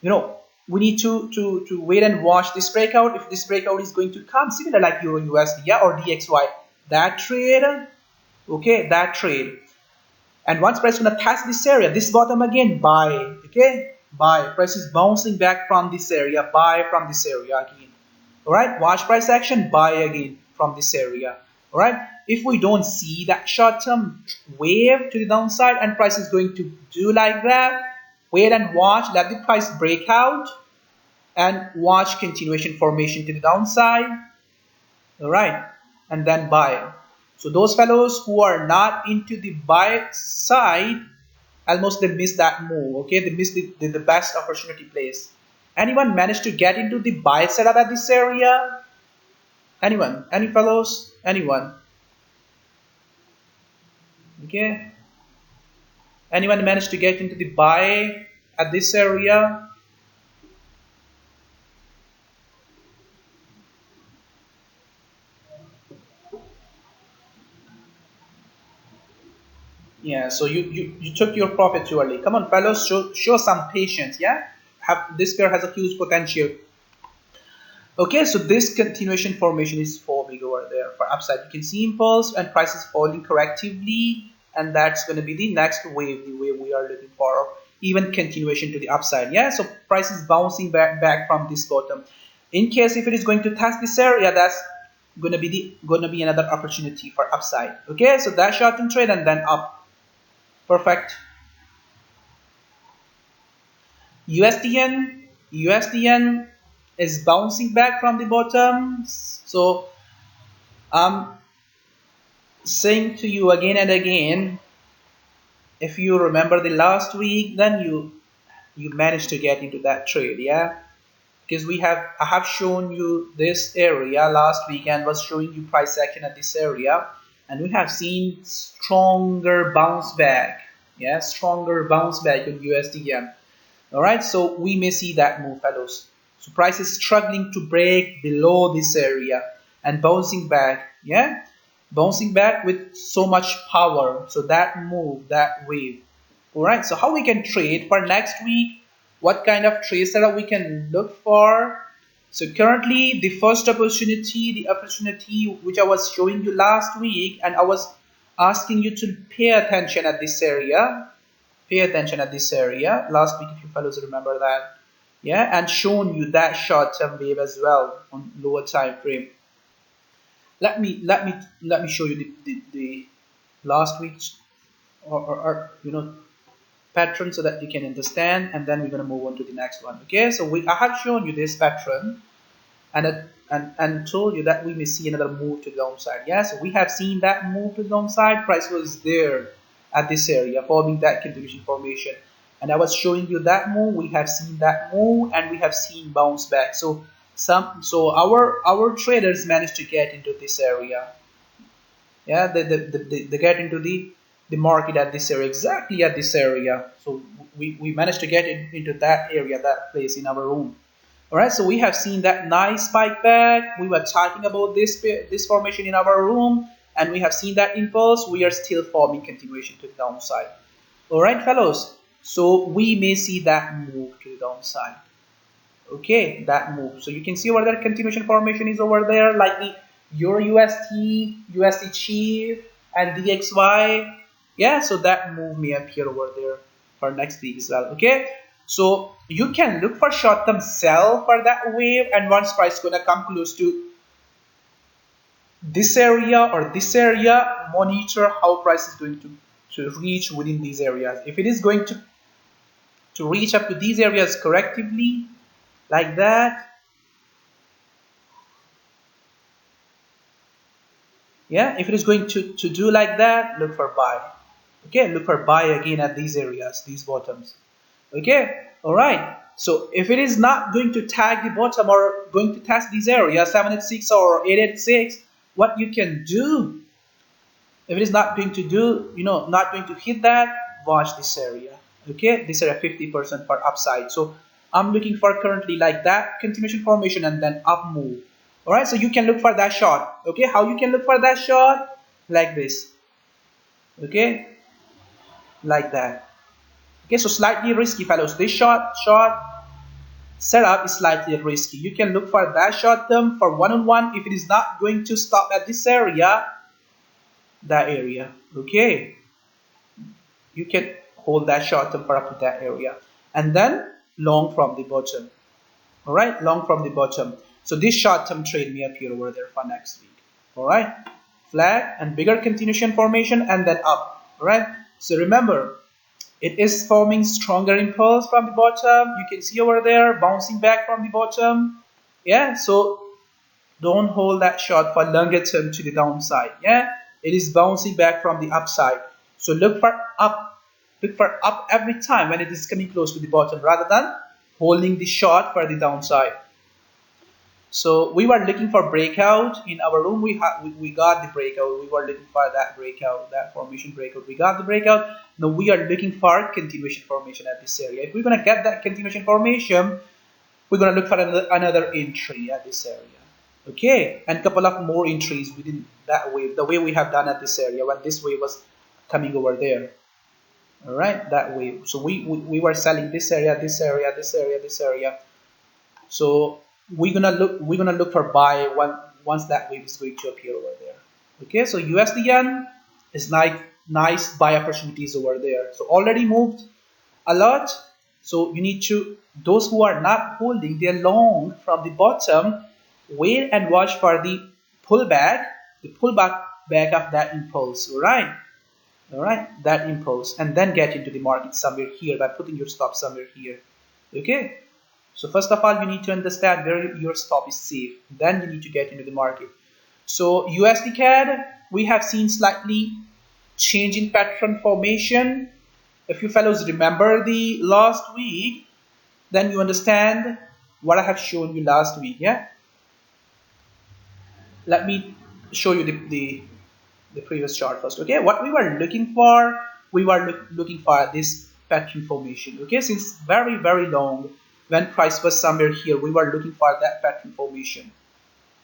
we need to wait and watch this breakout. If this breakout is going to come, similar like Euro USD, yeah, or DXY, that trade, okay, that trade. And once price is going to test this area, this bottom again, buy, okay, buy. Price is bouncing back from this area, buy from this area again. All right, watch price action, buy again from this area. All right, if we don't see that short-term wave to the downside and price is going to do like that, wait and watch, let the price break out and watch continuation formation to the downside. All right, and then buy. So those fellows who are not into the buy side, almost they miss that move. Okay, they miss the best opportunity place. Anyone managed to get into the buy setup at this area? Anyone? Any fellows? Anyone? Okay. Anyone managed to get into the buy at this area? Yeah, so you took your profit too early. Come on, fellows, show some patience. Yeah, this pair has a huge potential. Okay, so this continuation formation is forming over there for upside. You can see impulse and price is falling correctively, and that's going to be the next wave, the wave we are looking for. even continuation to the upside. Yeah, so price is bouncing back from this bottom. In case if it is going to test this area, that's gonna be another opportunity for upside. Okay, so that short-term trade and then up. Perfect. USDN is bouncing back from the bottom. So I'm saying to you again and again, if you remember the last week, then you managed to get into that trade. Yeah, because I have shown you this area last week and was showing you price action at this area, and we have seen stronger bounce back. Yeah, stronger bounce back in USD. All right, so we may see that move, fellows. So price is struggling to break below this area and bouncing back. Yeah, bouncing back with so much power. So that move, that wave. All right, so how we can trade for next week? What kind of trade setup we can look for? So currently the first opportunity, the opportunity which I was showing you last week, and I was asking you to pay attention at this area. Pay attention at this area last week, if you fellows remember that. Yeah, and shown you that short-term wave as well on lower time frame. Let me show you the last week's or pattern so that you can understand, and then we're going to move on to the next one. Okay, so I have shown you this pattern and told you that we may see another move to the downside. Yeah, so we have seen that move to the downside. Price was there at this area forming that continuation formation, and I was showing you that move. We have seen that move and we have seen bounce back. So our traders managed to get into this area. Yeah, they get into the market at this area, exactly at this area. So we managed to get into that area, that place in our room. All right, so we have seen that nice spike back. We were talking about this formation in our room, and we have seen that impulse. We are still forming continuation to the downside. All right, fellows, so we may see that move to the downside. Okay, that move. So you can see over there continuation formation is over there, like the Euro USD, USD Chief, and DXY. Yeah, so that move may appear over there for next week as well. Okay, so you can look for short-term sell for that wave, and once price gonna come close to this area or this area, monitor how price is going to reach within these areas. If it is going to reach up to these areas correctively, like that, yeah, if it is going to do like that, look for buy. Okay, look for buy again at these areas, these bottoms. Okay, all right. So if it is not going to tag the bottom or going to test these areas 786 or 886, what you can do, if it is not going to do, not going to hit that, watch this area. Okay, this area 50% for upside. So I'm looking for currently like that continuation formation and then up move. All right, so you can look for that shot. Okay, how you can look for that shot? Like this. Okay, like that. Okay, so slightly risky, fellows. This short setup is slightly risky. You can look for that short term for one-on-one. If it is not going to stop at this area, that area. Okay, you can hold that short term for up to that area, and then long from the bottom. All right, long from the bottom. So this short term trade may appear over there for next week. All right, flag and bigger continuation formation and then up. All right, so remember, it is forming stronger impulse from the bottom. You can see over there bouncing back from the bottom. Yeah, so don't hold that short for longer term to the downside. Yeah, it is bouncing back from the upside. So look for up. Look for up every time when it is coming close to the bottom rather than holding the short for the downside. So we were looking for breakout in our room. We got the breakout. We were looking for that breakout, that formation breakout. We got the breakout. Now we are looking for continuation formation at this area. If we're gonna get that continuation formation, we're gonna look for another entry at this area. Okay, and a couple of more entries within that wave, the way we have done at this area when this wave was coming over there. All right, that wave. So we were selling this area, this area, this area, this area. So we're gonna look for buy once that wave is going to appear over there. Okay, so USD Yen is nice buy opportunities over there. So already moved a lot. So you need to, those who are not holding their long from the bottom, wait and watch for the pullback back of that impulse. All right, that impulse, and then get into the market somewhere here by putting your stop somewhere here. Okay. So first of all, you need to understand where your stop is safe. Then you need to get into the market. So USD CAD, we have seen slightly change in pattern formation. If you fellows remember the last week, then you understand what I have shown you last week. Yeah. Let me show you the previous chart first. Okay. What we were looking for, we were looking for this pattern formation. Okay. Since very long, when price was somewhere here, we were looking for that pattern formation.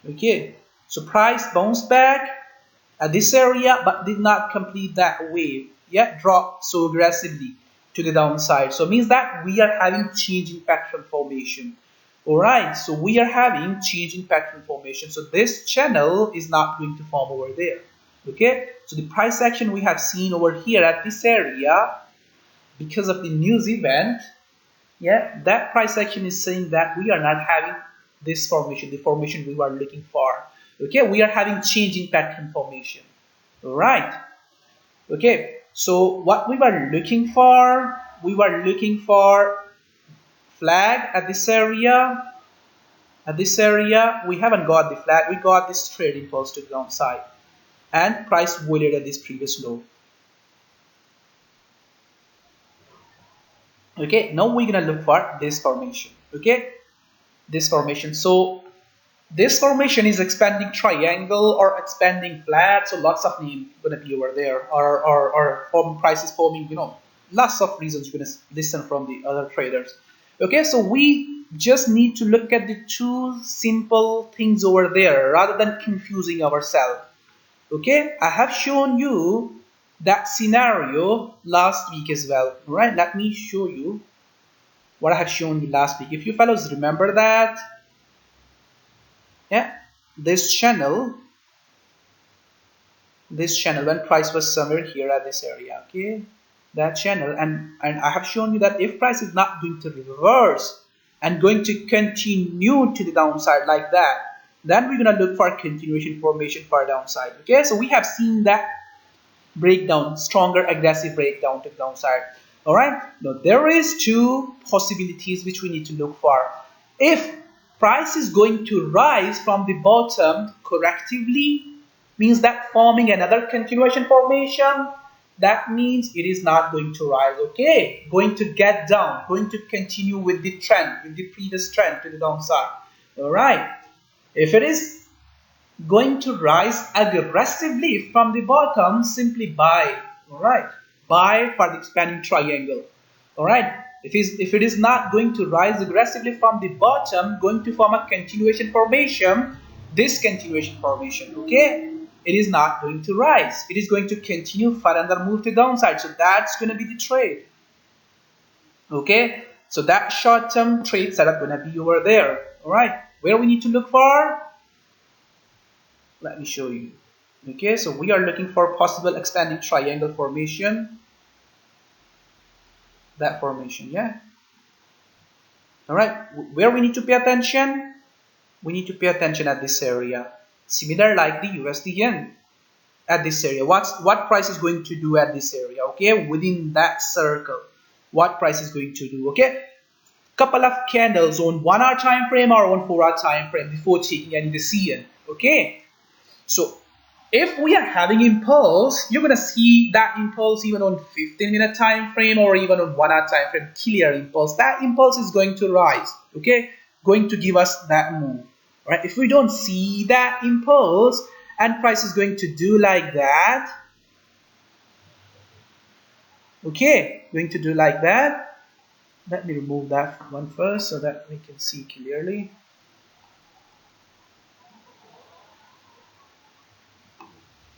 Okay. So price bounced back at this area but did not complete that wave, yet dropped so aggressively to the downside. So it means that we are having change in pattern formation. Alright, so we are having change in pattern formation. So this channel is not going to form over there. Okay, so the price action we have seen over here at this area, because of the news event, yeah, that price action is saying that we are not having this formation, the formation we were looking for. Okay, we are having change in pattern formation. Right. Okay, so what we were looking for, we were looking for flag at this area. At this area, we haven't got the flag, we got this trade impulse to the downside, and price voided at this previous low. Okay, now we're gonna look for this formation. Okay, this formation. So this formation is expanding triangle or expanding flat, so lots of names gonna be over there, or prices forming, you know, lots of reasons you're gonna listen from the other traders. Okay, so we just need to look at the two simple things over there rather than confusing ourselves. Okay, I have shown you that scenario last week as well. Right, let me show you what I have shown you last week. If you fellows remember that, yeah, this channel when price was somewhere here at this area, okay, that channel, and I have shown you that if price is not going to reverse and going to continue to the downside like that, then we're going to look for continuation formation for downside. Okay, so we have seen that breakdown, stronger aggressive breakdown to the downside. All right, now there is two possibilities which we need to look for. If price is going to rise from the bottom correctively, means that forming another continuation formation, that means it is not going to rise. Okay, going to get down, going to continue with the trend, with the previous trend to the downside. All right, if it is going to rise aggressively from the bottom, simply buy. All right, buy for the expanding triangle. All right, if it is not going to rise aggressively from the bottom, going to form a continuation formation, this continuation formation, okay, it is not going to rise, it is going to continue for another move to downside. So that's going to be the trade. Okay, so that short-term trade setup going to be over there. All right, where we need to look for, let me show you. Okay, so we are looking for possible expanding triangle formation, that formation. Yeah, all right, where we need to pay attention, we need to pay attention at this area, similar like the USD yen at this area. What price is going to do at this area? Okay, within that circle, what price is going to do? Okay, couple of candles on 1 hour time frame or on 4 hour time frame before taking any decision. Okay, so if we are having impulse, you're gonna see that impulse even on 15-minute time frame or even on 1 hour time frame, clear impulse. That impulse is going to rise, okay, going to give us that move. All right, if we don't see that impulse and price is going to do like that, okay, going to do like that. Let me remove that one first so that we can see clearly.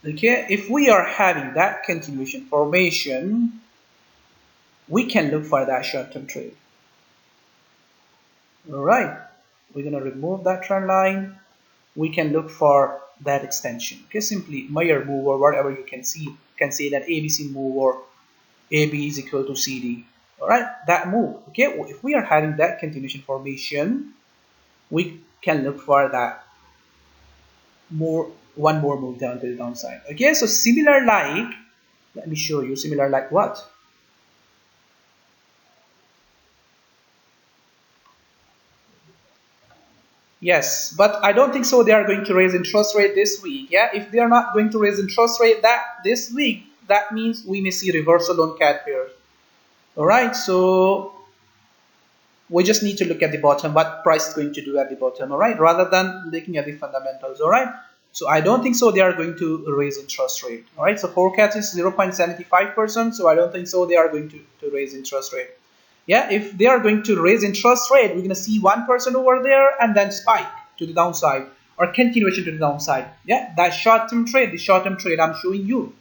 Okay, if we are having that continuation formation, we can look for that short-term trade. All right, we're going to remove that trend line. We can look for that extension. Okay, simply Meyer move or whatever you can see. You can say that ABC move or AB is equal to CD. All right, that move. Okay, if we are having that continuation formation, we can look for that one more move down to the downside. Okay, so similar like, let me show you similar like what. Yes, but I don't think so they are going to raise interest rate this week. Yeah, if they are not going to raise interest rate this week, that means we may see reversal on cat pairs. All right, so we just need to look at the bottom, what price is going to do at the bottom, all right, rather than looking at the fundamentals. All right, so I don't think so they are going to raise interest rate. All right, so forecast is 0.75%, so I don't think so they are going to raise interest rate. Yeah, if they are going to raise interest rate, we're going to see 1% over there and then spike to the downside or continuation to the downside. Yeah, that short-term trade, the short-term trade I'm showing you.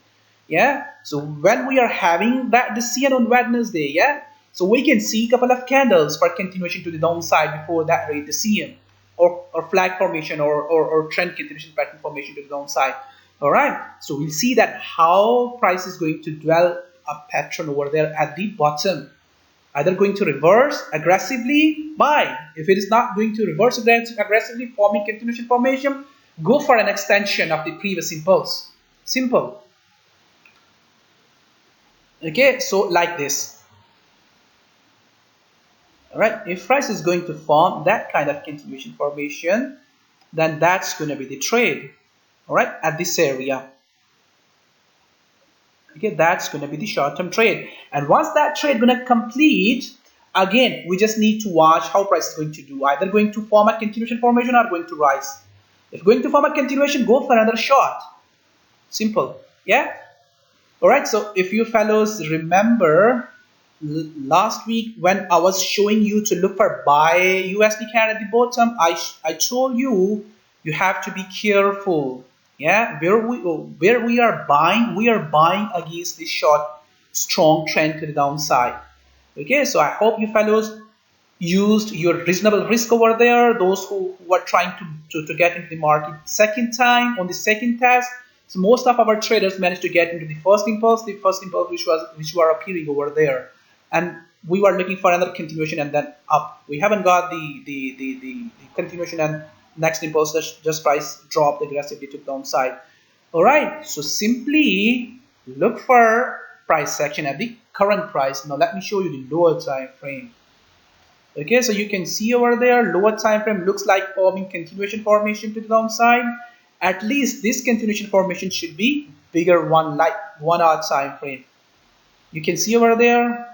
Yeah, so when we are having that decision on Wednesday, yeah, so we can see a couple of candles for continuation to the downside before that rate decision, or flag formation, or trend continuation pattern formation to the downside. All right, so we'll see that how price is going to dwell a pattern over there at the bottom, either going to reverse aggressively, buy. If it is not going to reverse aggressively, forming continuation formation, go for an extension of the previous impulse. Simple. Okay, so like this. All right, if price is going to form that kind of continuation formation, then that's going to be the trade. All right, at this area. Okay, that's going to be the short-term trade. And once that trade going to complete, again, we just need to watch how price is going to do. Either going to form a continuation formation or going to rise. If going to form a continuation, go for another short. Simple. Yeah. All right, so if you fellows remember last week when I was showing you to look for buy USD CAD at the bottom, I told you you have to be careful. Yeah, where we are buying against this short strong trend to the downside. Okay, so I hope you fellows used your reasonable risk over there, those who are trying to get into the market second time on the second test. So most of our traders managed to get into the first impulse which were appearing over there, and we were looking for another continuation and then up. We haven't got the continuation, and next impulse just price dropped aggressively to the downside. All right, so simply look for price action at the current price. Now let me show you the lower time frame. Okay, so you can see over there lower time frame looks like forming continuation formation to the downside. At least this continuation formation should be bigger one, like 1 hour time frame. You can see over there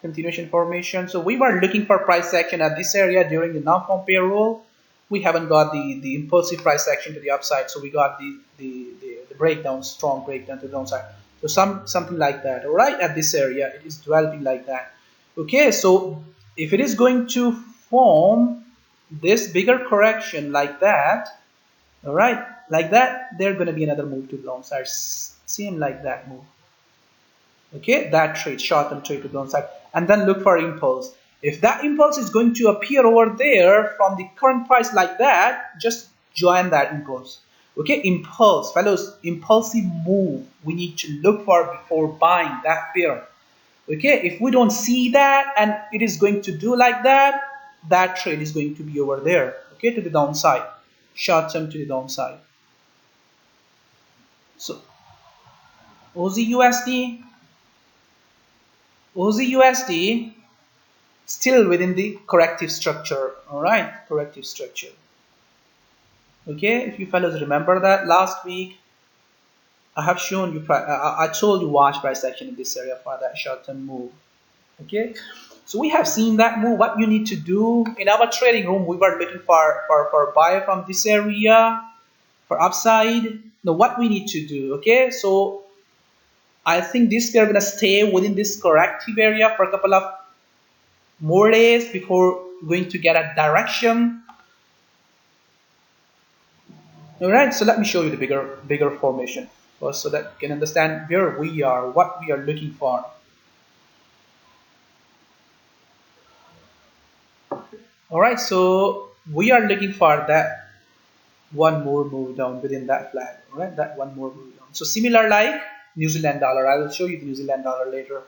continuation formation. So we were looking for price action at this area during the non-farm payroll. We haven't got the impulsive price action to the upside, so we got the breakdown, strong breakdown to the downside. So something like that. All right, at this area it is developing like that. Okay, so if it is going to form this bigger correction like that, all right, like that, there's going to be another move to the downside, same like that move. Okay, that trade, short-term trade to the downside, and then look for impulse. If that impulse is going to appear over there from the current price like that, just join that impulse. Okay, impulse, fellows, impulsive move we need to look for before buying that pair. Okay, if we don't see that and it is going to do like that, that trade is going to be over there. Okay, to the downside, short-term to the downside. So AUD still within the corrective structure. All right, corrective structure. Okay, if you fellows remember that last week I have shown you, I told you watch price action in this area for that short-term move. Okay, so we have seen that move. What you need to do in our trading room, we were looking for buy from this area for upside. Now what we need to do, okay, so I think this we are gonna stay within this corrective area for a couple of more days before going to get a direction. All right, so let me show you the bigger formation first so that you can understand where we are, what we are looking for. All right, so we are looking for that one more move down within that flag. All right, that one more move down. So similar like New Zealand dollar. I will show you the New Zealand dollar later.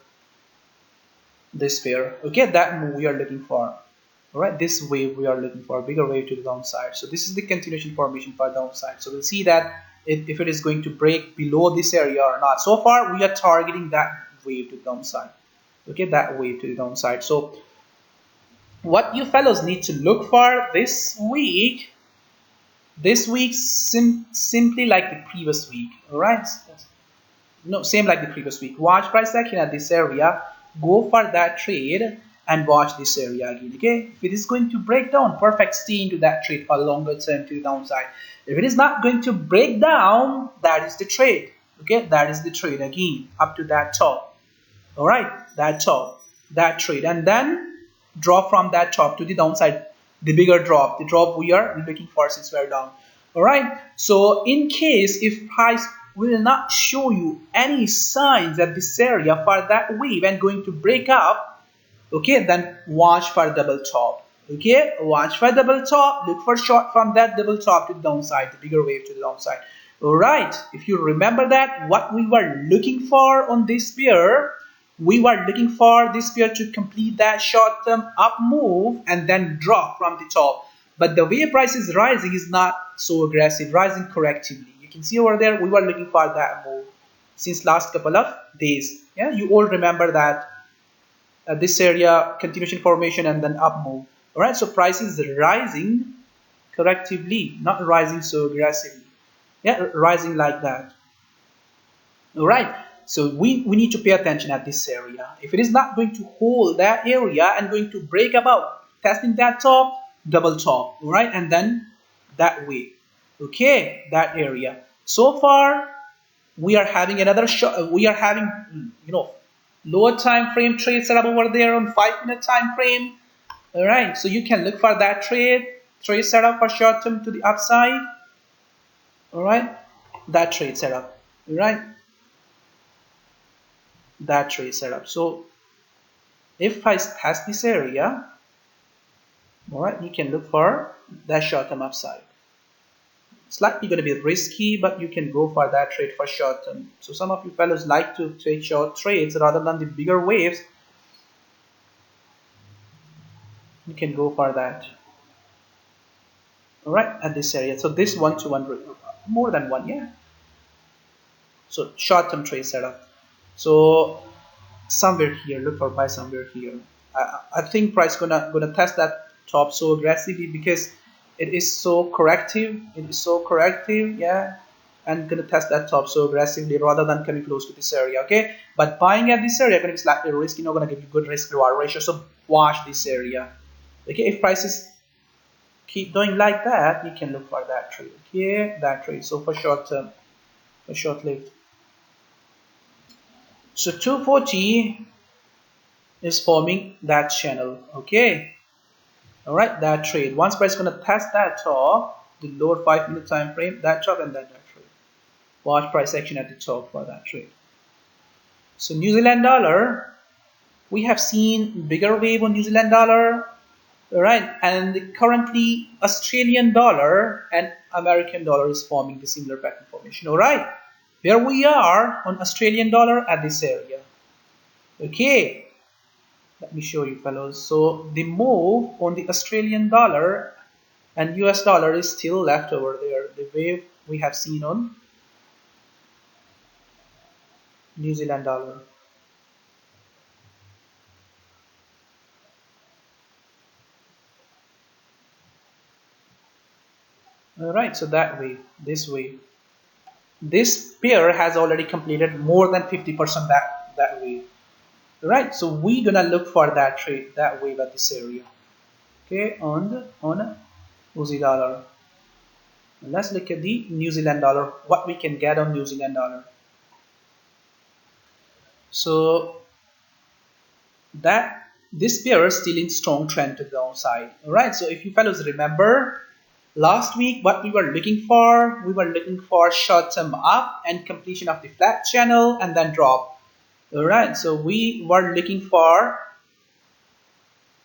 This pair, okay, that move we are looking for. All right, this wave we are looking for, bigger wave to the downside. So this is the continuation formation for downside. So we'll see that if it is going to break below this area or not. So far we are targeting that wave to the downside. Okay, that wave to the downside. So what you fellows need to look for this week, simply like the previous week. All right, no, same like the previous week. Watch price action at this area, go for that trade and watch this area again. Okay, if it is going to break down, perfect, stay into that trade for longer term to the downside. If it is not going to break down, that is the trade. Okay, that is the trade again up to that top. All right, that top, that trade, and then drop from that top to the downside, the bigger drop, the drop we are looking for since we are down. All right, so in case if price will not show you any signs at this area for that wave and going to break up, okay, then watch for double top. Okay, watch for double top, look for short from that double top to the downside, the bigger wave to the downside. All right, if you remember that what we were looking for on this pair, we were looking for this pair to complete that short-term up move and then drop from the top. But the way price is rising is not so aggressive, rising correctively. You can see over there, we were looking for that move since last couple of days. Yeah, you all remember that this area, continuation formation and then up move. All right, so price is rising correctively, not rising so aggressively. Yeah, rising like that. All right, so we need to pay attention at this area. If it is not going to hold that area and going to break above, testing that top, double top, all right, and then that way, okay, that area. So far we are having another shot, we are having, lower time frame trade setup over there on 5-minute time frame. All right, so you can look for that trade setup for short term to the upside. All right, that trade setup. All right, that trade setup. So if price has this area, all right, you can look for that short term upside. Slightly going to be risky, but you can go for that trade for short term. So some of you fellows like to take short trades rather than the bigger waves. You can go for that. All right, at this area. So this 1 to 1, more than one, yeah. So short term trade setup. So somewhere here, look for buy somewhere here. I think price gonna test that top so aggressively because it is so corrective. It is so corrective, yeah, and gonna test that top so aggressively rather than coming close to this area. Okay, but buying at this area gonna be slightly risky, not gonna give you good risk reward ratio. So watch this area. Okay, if prices keep doing like that, you can look for that trade. Okay, that trade. So for short term, for short lived. So 240 is forming that channel. Okay, all right, that trade. Once price is going to test that top, the lower 5-minute time frame, that top and then that trade. Watch price action at the top for that trade. So New Zealand dollar, we have seen bigger wave on New Zealand dollar. All right, and currently Australian dollar and American dollar is forming the similar pattern formation. All right, here we are on Australian dollar at this area. Okay, let me show you fellows. So the move on the Australian dollar and US dollar is still left over there, the wave we have seen on New Zealand dollar. All right, so that way, this way, this pair has already completed more than 50% that wave. All right, so we're gonna look for that trade, that wave at this area. Okay, on Aussie dollar. Let's look at the New Zealand dollar, what we can get on New Zealand dollar. So that this pair is still in strong trend to the downside. All right, so if you fellows remember last week what we were looking for short-term up and completion of the flat channel and then drop. All right, so we were looking for,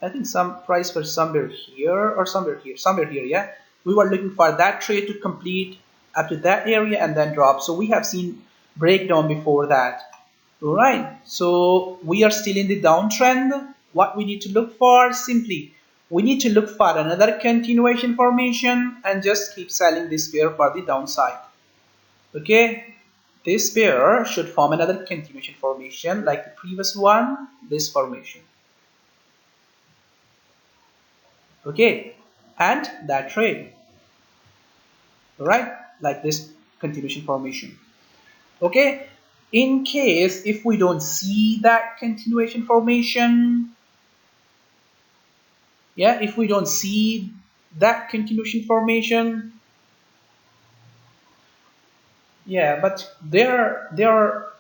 I think some price was somewhere here or somewhere here, yeah. We were looking for that trade to complete up to that area and then drop. So we have seen breakdown before that. All right, so we are still in the downtrend. What we need to look for, simply we need to look for another continuation formation and just keep selling this pair for the downside. Okay, this pair should form another continuation formation like the previous one, this formation. Okay, and that trade. All right, like this continuation formation. Okay, in case if we don't see that continuation formation, yeah, if we don't see that continuation formation, yeah, but there are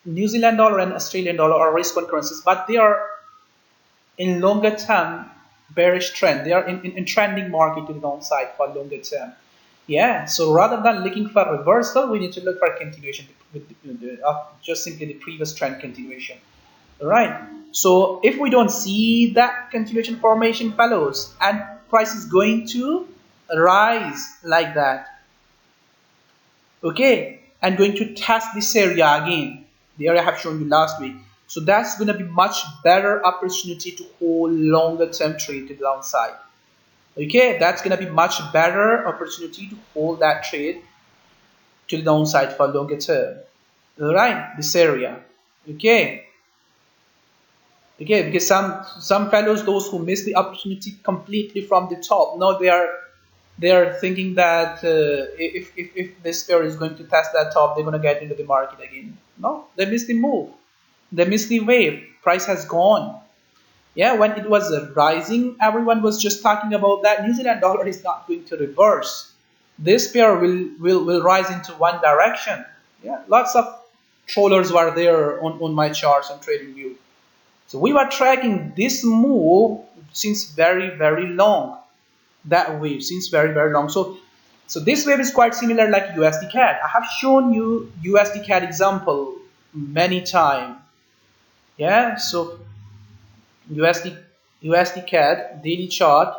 New Zealand dollar and Australian dollar are risk on currencies, but they are in longer term bearish trend. They are in trending market to the downside for longer term. Yeah, so rather than looking for reversal, we need to look for continuation of just simply the previous trend continuation. All right. So if we don't see that continuation formation follows and price is going to rise like that, okay, and going to test this area again, the area I have shown you last week. So that's going to be much better opportunity to hold longer term trade to the downside. Okay, that's going to be much better opportunity to hold that trade to the downside for longer term. All right, this area. Okay. Okay, because some fellows, those who miss the opportunity completely from the top, now they are thinking that if this pair is going to test that top, they're going to get into the market again. No, they missed the move, they missed the wave. Price has gone. Yeah, when it was rising, everyone was just talking about that New Zealand dollar is not going to reverse. This pair will rise into one direction. Yeah, lots of trollers were there on my charts on TradingView. So we were tracking this move since very long. That wave since very long. So this wave is quite similar like USD CAD. I have shown you USD CAD example many times. Yeah, so USD CAD daily chart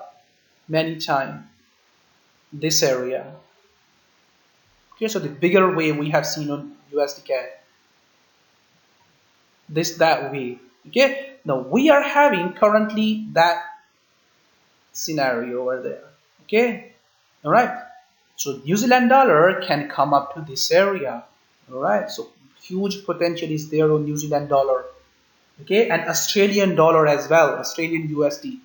many times. This area. Okay, so the bigger wave we have seen on USD CAD. That wave. Okay, now we are having currently that scenario over there. Okay, all right. So New Zealand dollar can come up to this area. All right, so huge potential is there on New Zealand dollar. Okay, and Australian dollar as well, Australian USD.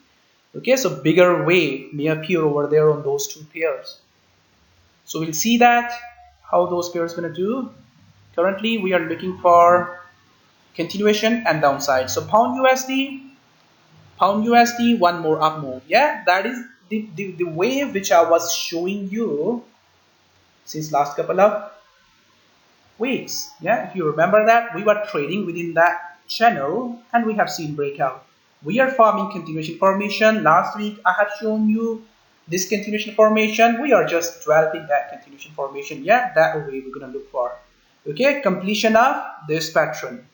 Okay, so bigger wave may appear over there on those two pairs. So we'll see that how those pairs gonna do. Currently we are looking for continuation and downside. So pound USD, one more up move. Yeah, that is the wave which I was showing you since last couple of weeks. Yeah, if you remember that, we were trading within that channel and we have seen breakout. We are forming continuation formation. Last week I have shown you this continuation formation. We are just developing that continuation formation. Yeah, that way we're gonna look for. Okay, completion of this pattern.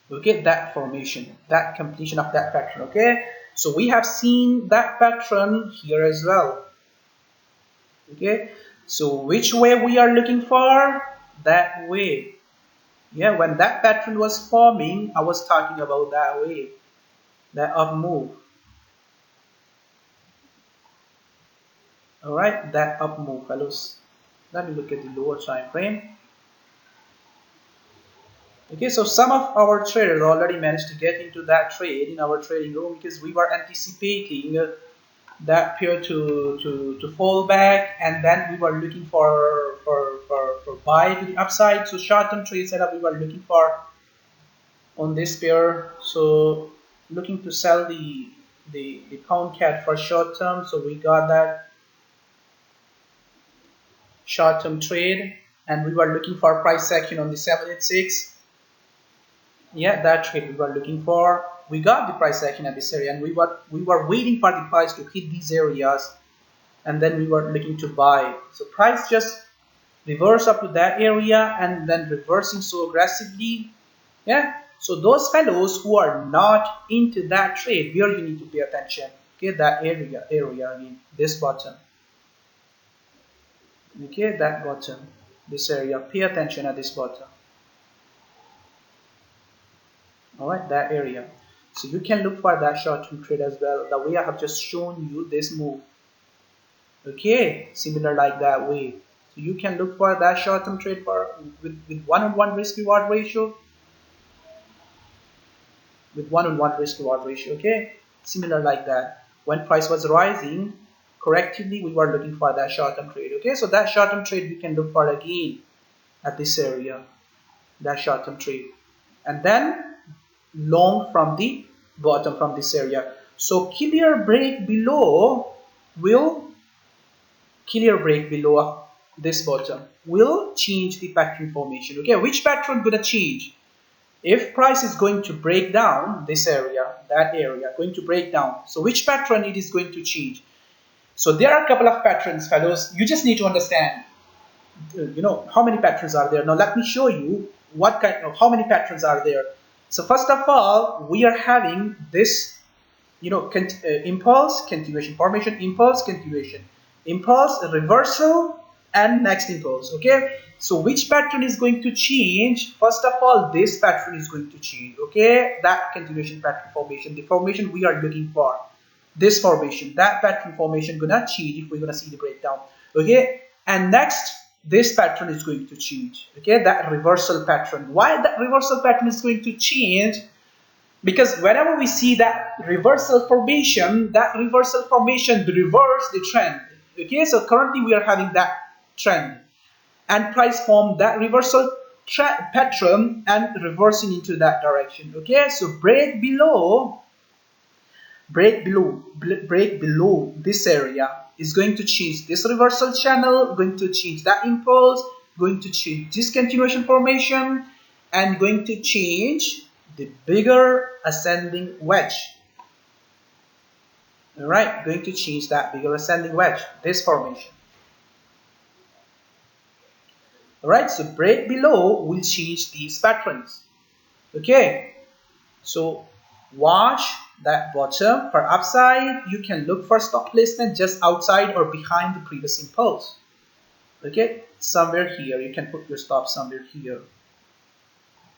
Okay, that formation, that completion of that pattern. Okay, so we have seen that pattern here as well. Okay, so which way we are looking for? That way. Yeah, when that pattern was forming, I was talking about that way, that up move. All right, that up move, fellows. Let me look at the lower time frame. Okay, so some of our traders already managed to get into that trade in our trading room because we were anticipating that pair to fall back, and then we were looking for buy to the upside. So short-term trade setup we were looking for on this pair. So looking to sell the pound CAD for short term. So we got that short-term trade, and we were looking for price action on the 786. Yeah, that trade we were looking for. We got the price action at this area, and we were waiting for the price to hit these areas, and then we were looking to buy. So price just reverse up to that area and then reversing so aggressively. Yeah, so those fellows who are not into that trade, where you need to pay attention. Okay, that area again, this button. Okay, that bottom, this area, pay attention at this bottom. All right, that area. So you can look for that short-term trade as well, the way I have just shown you this move. Okay, similar like that way. So you can look for that short-term trade for with one-on-one risk reward ratio, with one-on-one risk reward ratio. Okay, similar like that. When price was rising correctively, we were looking for that short-term trade. Okay, so that short-term trade we can look for again at this area, that short-term trade, and then long from the bottom from this area. So will clear break below this bottom will change the pattern formation. Okay, which pattern gonna change? If price is going to break down this area, that area going to break down, so which pattern it is going to change? So there are a couple of patterns, fellows. You just need to understand, how many patterns are there. Now let me show you what kind of how many patterns are there. So first of all, we are having this, impulse, continuation, formation, impulse, continuation, impulse, reversal, and next impulse. Okay, so which pattern is going to change? First of all, this pattern is going to change. Okay, that continuation pattern formation, the formation we are looking for, this formation, that pattern formation gonna change if we're gonna see the breakdown. Okay, and next this pattern is going to change. Okay, that reversal pattern. Why that reversal pattern is going to change? Because whenever we see that reversal formation, reverse the trend. Okay, so currently we are having that trend, and price formed that reversal pattern and reversing into that direction. Okay, so break below this area is going to change this reversal channel, going to change that impulse, going to change this continuation formation, and going to change the bigger ascending wedge. All right, going to change that bigger ascending wedge, this formation. All right, so break below will change these patterns. Okay, so watch that bottom. For upside, you can look for stop placement just outside or behind the previous impulse. Okay, somewhere here, you can put your stop somewhere here.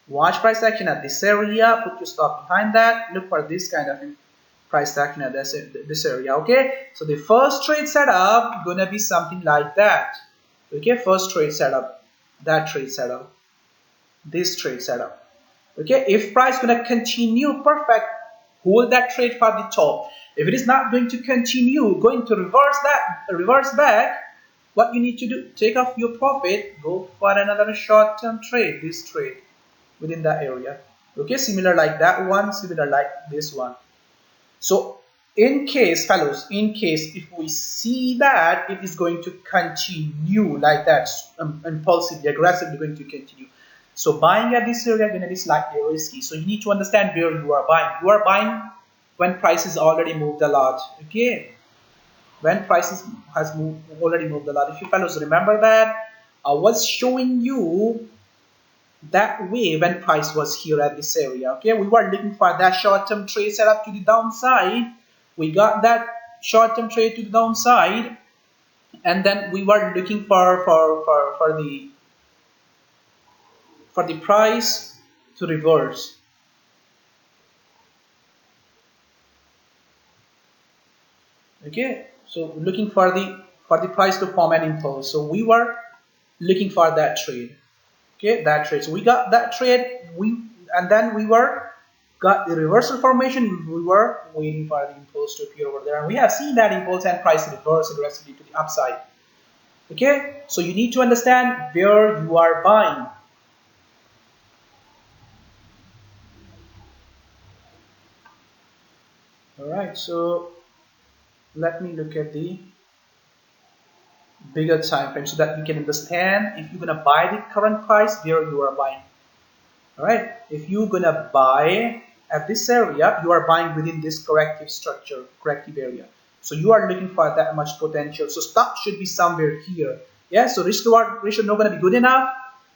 Watch price action at this area, put your stop behind that, look for this kind of price action at this area. Okay, so the first trade setup gonna be something like that. Okay, first trade setup, that trade setup, this trade setup. Okay, if price gonna continue perfect, hold that trade for the top. If it is not going to continue, going to reverse back, what you need to do, take off your profit, go for another short-term trade, this trade within that area. Okay, similar like that one, similar like this one. So in case, fellows, in case if we see that it is going to continue like that, impulsively, aggressively going to continue, so buying at this area is going to be slightly risky. So you need to understand where you are buying. You are buying when prices already moved a lot. Okay, when prices has already moved a lot. If you fellows remember that, I was showing you that way when price was here at this area. Okay, we were looking for that short-term trade setup to the downside. We got that short-term trade to the downside, and then we were looking for the price to reverse. Okay, so looking for the price to form an impulse. So we were looking for that trade. Okay, that trade. So we got that trade. And then we got the reversal formation. We were waiting for the impulse to appear over there, and we have seen that impulse and price reverse aggressively to the upside. Okay, so you need to understand where you are buying. All right, so let me look at the bigger time frame so that you can understand if you're gonna buy the current price where you are buying. All right, if you're gonna buy at this area, you are buying within this corrective structure, corrective area. So you are looking for that much potential. So stop should be somewhere here. Yeah, so risk reward ratio not gonna be good enough,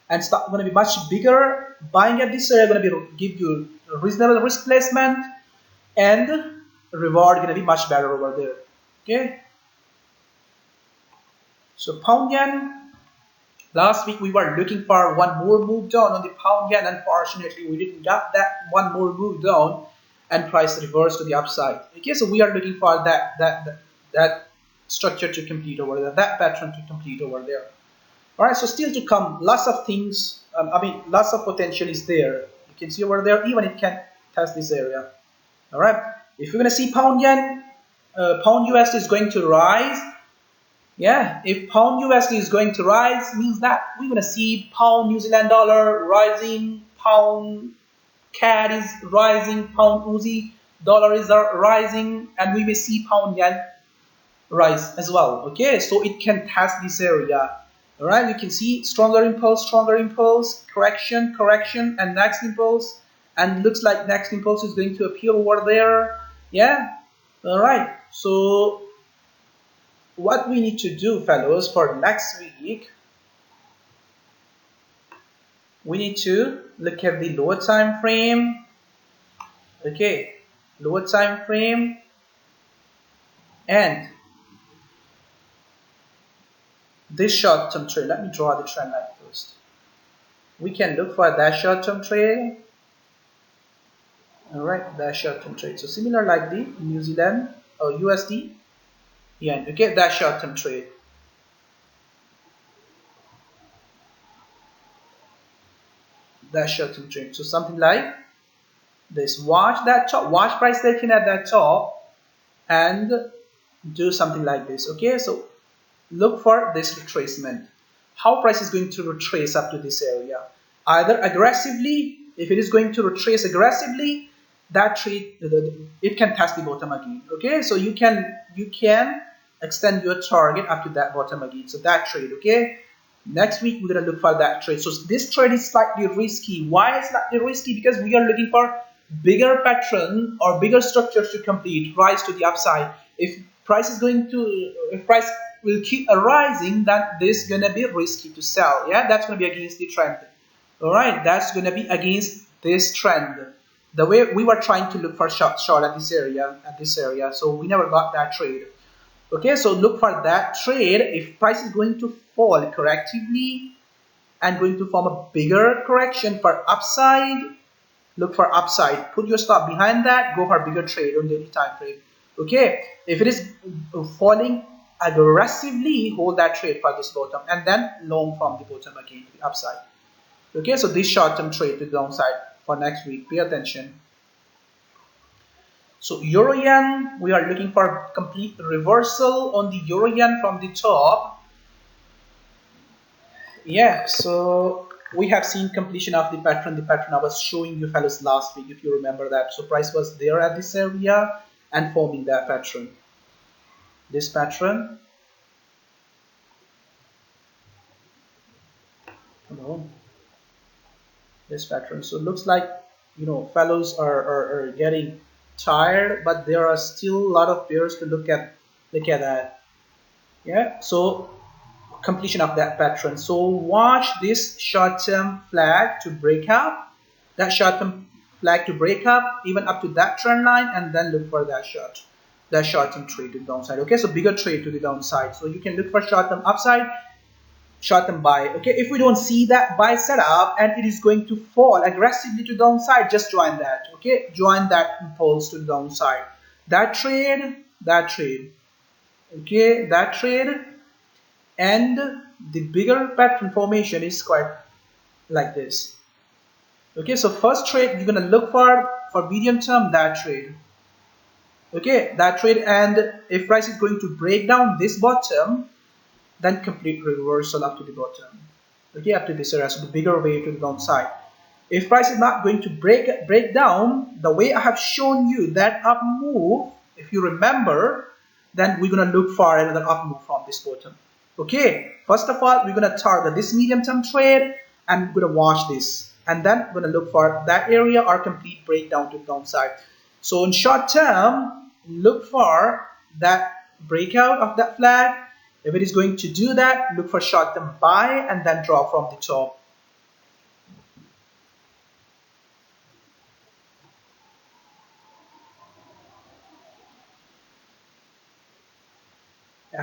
and stop gonna be much bigger. Buying at this area gonna be give you a reasonable risk placement, and reward gonna be much better over there. Okay. So pound yen, last week we were looking for one more move down on the pound yen. Unfortunately, we didn't get that one more move down, and price reversed to the upside. Okay, so we are looking for that structure to complete over there, that pattern to complete over there. All right, so still to come, lots of things. Lots of potential is there. You can see over there, even it can test this area. All right, if you're gonna see pound yen, pound USD is going to rise. Yeah, if pound USD is going to rise, means that we're gonna see pound New Zealand dollar rising, pound CAD is rising, pound Aussie dollar is rising, and we may see pound yen rise as well. Okay, so it can test this area. All right, you can see stronger impulse, correction, correction, and next impulse, and looks like next impulse is going to appear over there. Yeah, all right, so what we need to do, fellows, for next week, we need to look at the lower time frame. Okay, lower time frame, and this short term trade. Let me draw the trend line first. We can look for that short term trade. All right, that short term trade. So similar like the New Zealand or USD yen. Okay, that short term trade. That short term trade. So something like this. Watch that top. Watch price action at that top, and do something like this. Okay, so look for this retracement. How price is going to retrace up to this area? Either aggressively, if it is going to retrace aggressively, that trade it can test the bottom again. Okay, so you can extend your target up to that bottom again. So that trade. Okay, next week we're gonna look for that trade. So this trade is slightly risky. Why is slightly risky? Because we are looking for bigger pattern or bigger structures to complete, rise to the upside. If price will keep rising, then this is gonna be risky to sell. Yeah, that's gonna be against the trend. All right, that's gonna be against this trend. The way we were trying to look for short at this area, so we never got that trade. Okay, so look for that trade. If price is going to fall correctively and going to form a bigger correction for upside, look for upside. Put your stop behind that. Go for a bigger trade on daily time frame. Okay, if it is falling aggressively, hold that trade for this bottom and then long from the bottom again to the upside. Okay, so this short-term trade to the downside for next week. Pay attention. So euro yen, we are looking for complete reversal on the euro yen from the top. Yeah, so we have seen completion of the pattern I was showing you fellows last week, if you remember that. So price was there at this area and forming that pattern. This pattern. Come on. This pattern. So it looks like, fellows are getting tired, but there are still a lot of pairs to look at that. Yeah, so completion of that pattern. So watch this short-term flag to break up, that short-term flag to break up even up to that trend line, and then look for that short-term trade to the downside. Okay, so bigger trade to the downside. So you can look for short-term upside, short-term buy. Okay, if we don't see that buy setup and it is going to fall aggressively to downside, just join that. Okay, join that impulse to the downside. That trade. Okay, that trade. And the bigger pattern formation is quite like this. Okay, so first trade you're gonna look for medium term, that trade. Okay, that trade, and if price is going to break down this bottom, then complete reversal up to the bottom. Okay, up to this area, so the bigger way to the downside. If price is not going to break down the way I have shown you that up move, if you remember, then we're gonna look for another up move from this bottom. Okay, first of all, we're gonna target this medium-term trade and we're gonna watch this, and then we're gonna look for that area or complete breakdown to the downside. So in short term, look for that breakout of that flag. If it is going to do that, look for short-term buy and then drop from the top.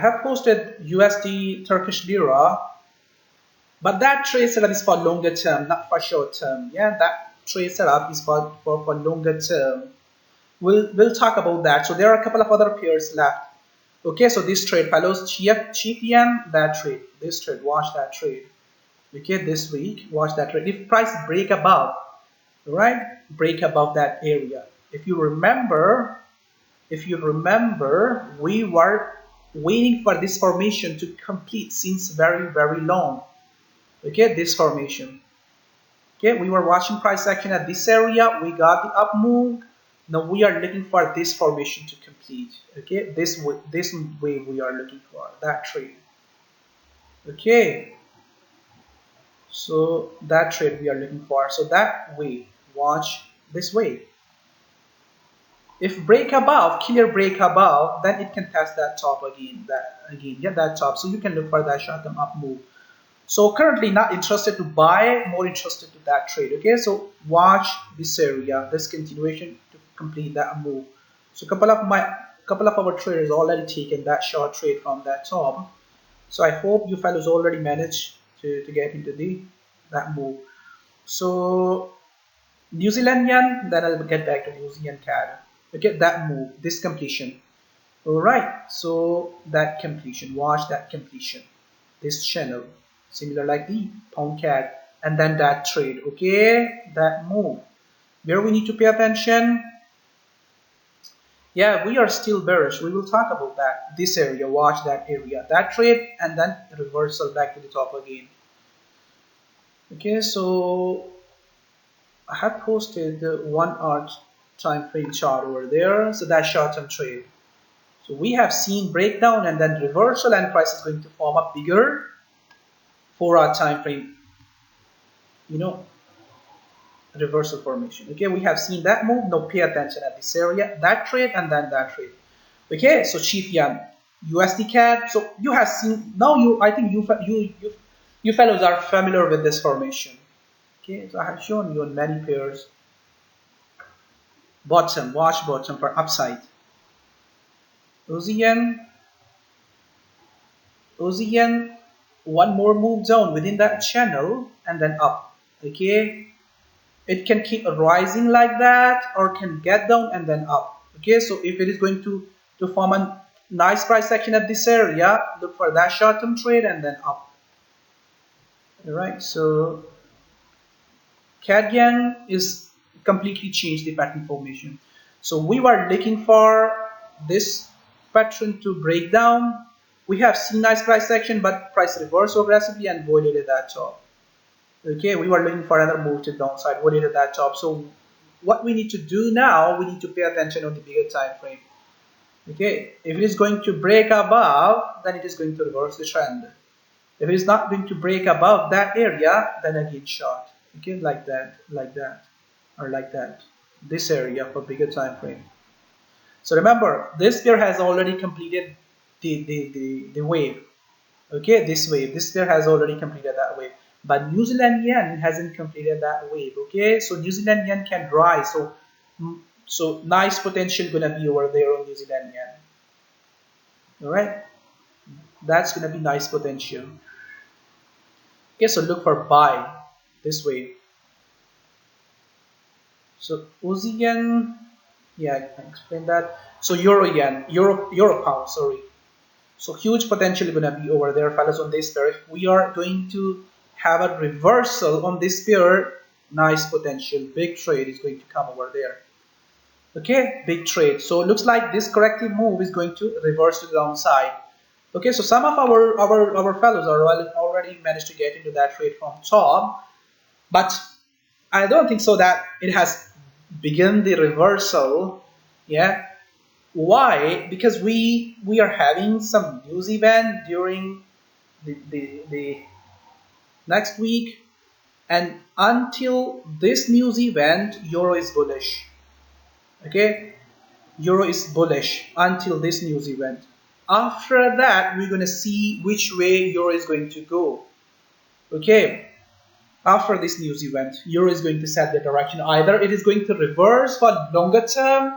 have posted USD Turkish lira, but that trade setup is for longer term, not for short term. Yeah, that trade setup is for longer term. We'll talk about that. So there are a couple of other pairs left. Okay, so this trade follows cheap yen, that trade. This trade, watch that trade. Okay, this week, watch that trade. If price break above, right? Break above that area. If you remember, we were waiting for this formation to complete since very, very long. Okay, this formation. Okay, we were watching price action at this area. We got the up move. Now we are looking for this formation to complete. Okay, this way we are looking for that trade. Okay, so that trade we are looking for. So that way, watch this way. If break above, clear break above, then it can test that top again. Get that top. So you can look for that short-term up move. So currently not interested to buy, more interested to that trade. Okay, so watch this area, this continuation to complete that move. So couple of our traders already taken that short trade from that top. So I hope you fellows already managed to get into that move. So New Zealand yen, then I'll get back to New Zealand CAD. Okay, that move, this completion. All right, so that completion, watch that completion, this channel, similar like the pound CAD, and then that trade. Okay, that move. Where we need to pay attention. Yeah, we are still bearish. We will talk about that. This area, watch that area, that trade, and then reversal back to the top again. Okay, so I have posted the 1 hour time frame chart over there. So that's short-term trade. So we have seen breakdown and then reversal, and price is going to form a bigger 4 hour time frame, reversal formation. Okay, we have seen that move. Now pay attention at this area, that trade, and then that trade. Okay, so cheap yen, USD CAD. So you have seen now. I think you fellows are familiar with this formation. Okay, so I have shown you on many pairs. Bottom, watch bottom for upside. Aussie yen, one more move down within that channel and then up. Okay, it can keep rising like that or can get down and then up. Okay, so if it is going to form a nice price action at this area, look for that short-term trade and then up. All right, so CAD yen is completely changed the pattern formation. So we were looking for this pattern to break down. We have seen nice price action, but price reversed aggressively and voided that top. Okay, we were looking for another move to downside, voided that top. So what we need to do now, we need to pay attention on the bigger time frame. Okay, if it is going to break above, then it is going to reverse the trend. If it is not going to break above that area, then again short. Okay, like that, or like that. This area for bigger time frame. So remember, this pair has already completed the wave. Okay, this wave. This pair has already completed that wave. But New Zealand yen hasn't completed that wave. Okay, so New Zealand yen can rise. So nice potential gonna be over there on New Zealand yen. All right, that's gonna be nice potential. Okay, so look for buy this way. So Aussie yen, yeah, I can explain that. So euro yen, euro pound, sorry. So huge potential gonna be over there, fellas, on this pair. If we are going to have a reversal on this pair, nice potential, big trade is going to come over there. Okay, big trade. So it looks like this corrective move is going to reverse to the downside. Okay, so some of our fellows are already managed to get into that trade from top, but I don't think so that it has begun the reversal. Yeah, why? Because we are having some news event during the next week, and until this news event, euro is bullish. Okay, euro is bullish until this news event. After that, we're going to see which way euro is going to go. Okay, after this news event, euro is going to set the direction. Either it is going to reverse for longer term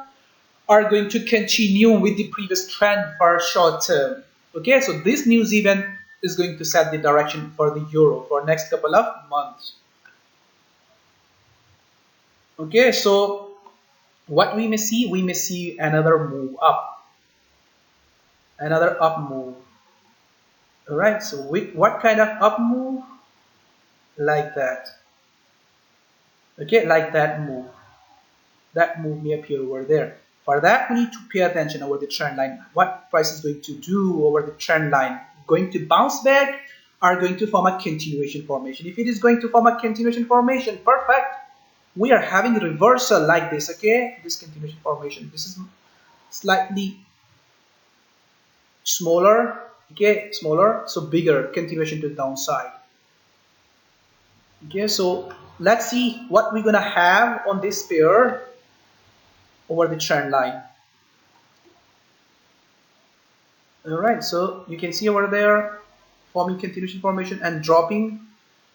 or going to continue with the previous trend for short term. Okay, so this news event is going to set the direction for the euro for next couple of months. Okay, so what we may see another move up, another up move. All right, so with what kind of up move? Like that. Okay, like that move. That move may appear over there. For that, we need to pay attention over the trend line. What price is going to do over the trend line? Going to bounce back or going to form a continuation formation? If it is going to form a continuation formation, perfect. We are having a reversal like this, okay? This continuation formation. This is slightly smaller, okay? Smaller, so bigger continuation to the downside. Okay, so let's see what we're gonna have on this pair over the trend line. All right, so you can see over there forming continuation formation and dropping.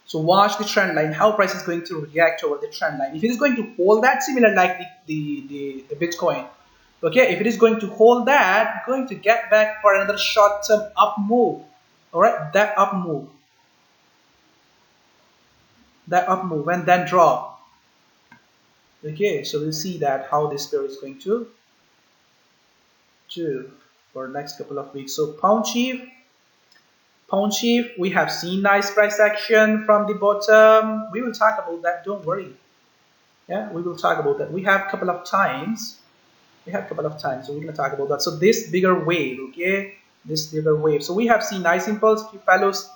So watch the trend line, how price is going to react over the trend line. If it is going to hold that, similar like the Bitcoin, okay, if it is going to hold that, going to get back for another short-term up move. All right, that up move, and then drop. Okay, so we'll see that how this pair is going to do for next couple of weeks. So pound chief, we have seen nice price action from the bottom. We will talk about that, don't worry. Yeah, we will talk about that. We have a couple of times. So we're going to talk about that. So this bigger wave, okay, this bigger wave. So we have seen nice impulse. If you fellows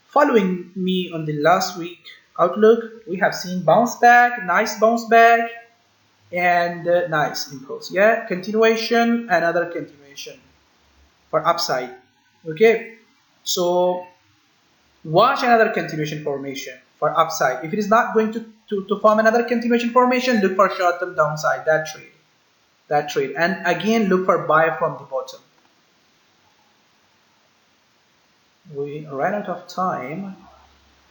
following me on the last week outlook, we have seen bounce back, nice bounce back, and nice impulse. Yeah, continuation, another continuation for upside. Okay, so watch another continuation formation for upside. If it is not going to form another continuation formation, look for short-term downside, that trade, and again look for buy from the bottom. We ran out of time.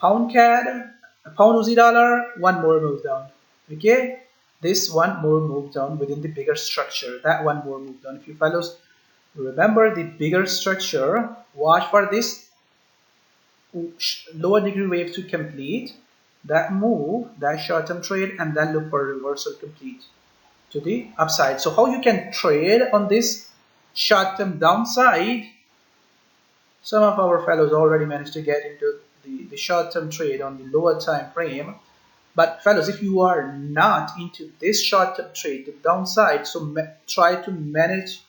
Pound CAD, pound USD dollar, one more move down. Okay, this one more move down within the bigger structure, that one more move down. If you fellows remember the bigger structure, watch for this lower degree wave to complete, that move, that short-term trade, and then look for reversal complete to the upside. So how you can trade on this short-term downside? Some of our fellows already managed to get into the short-term trade on the lower time frame. But fellows, if you are not into this short-term trade, the downside, so try to manage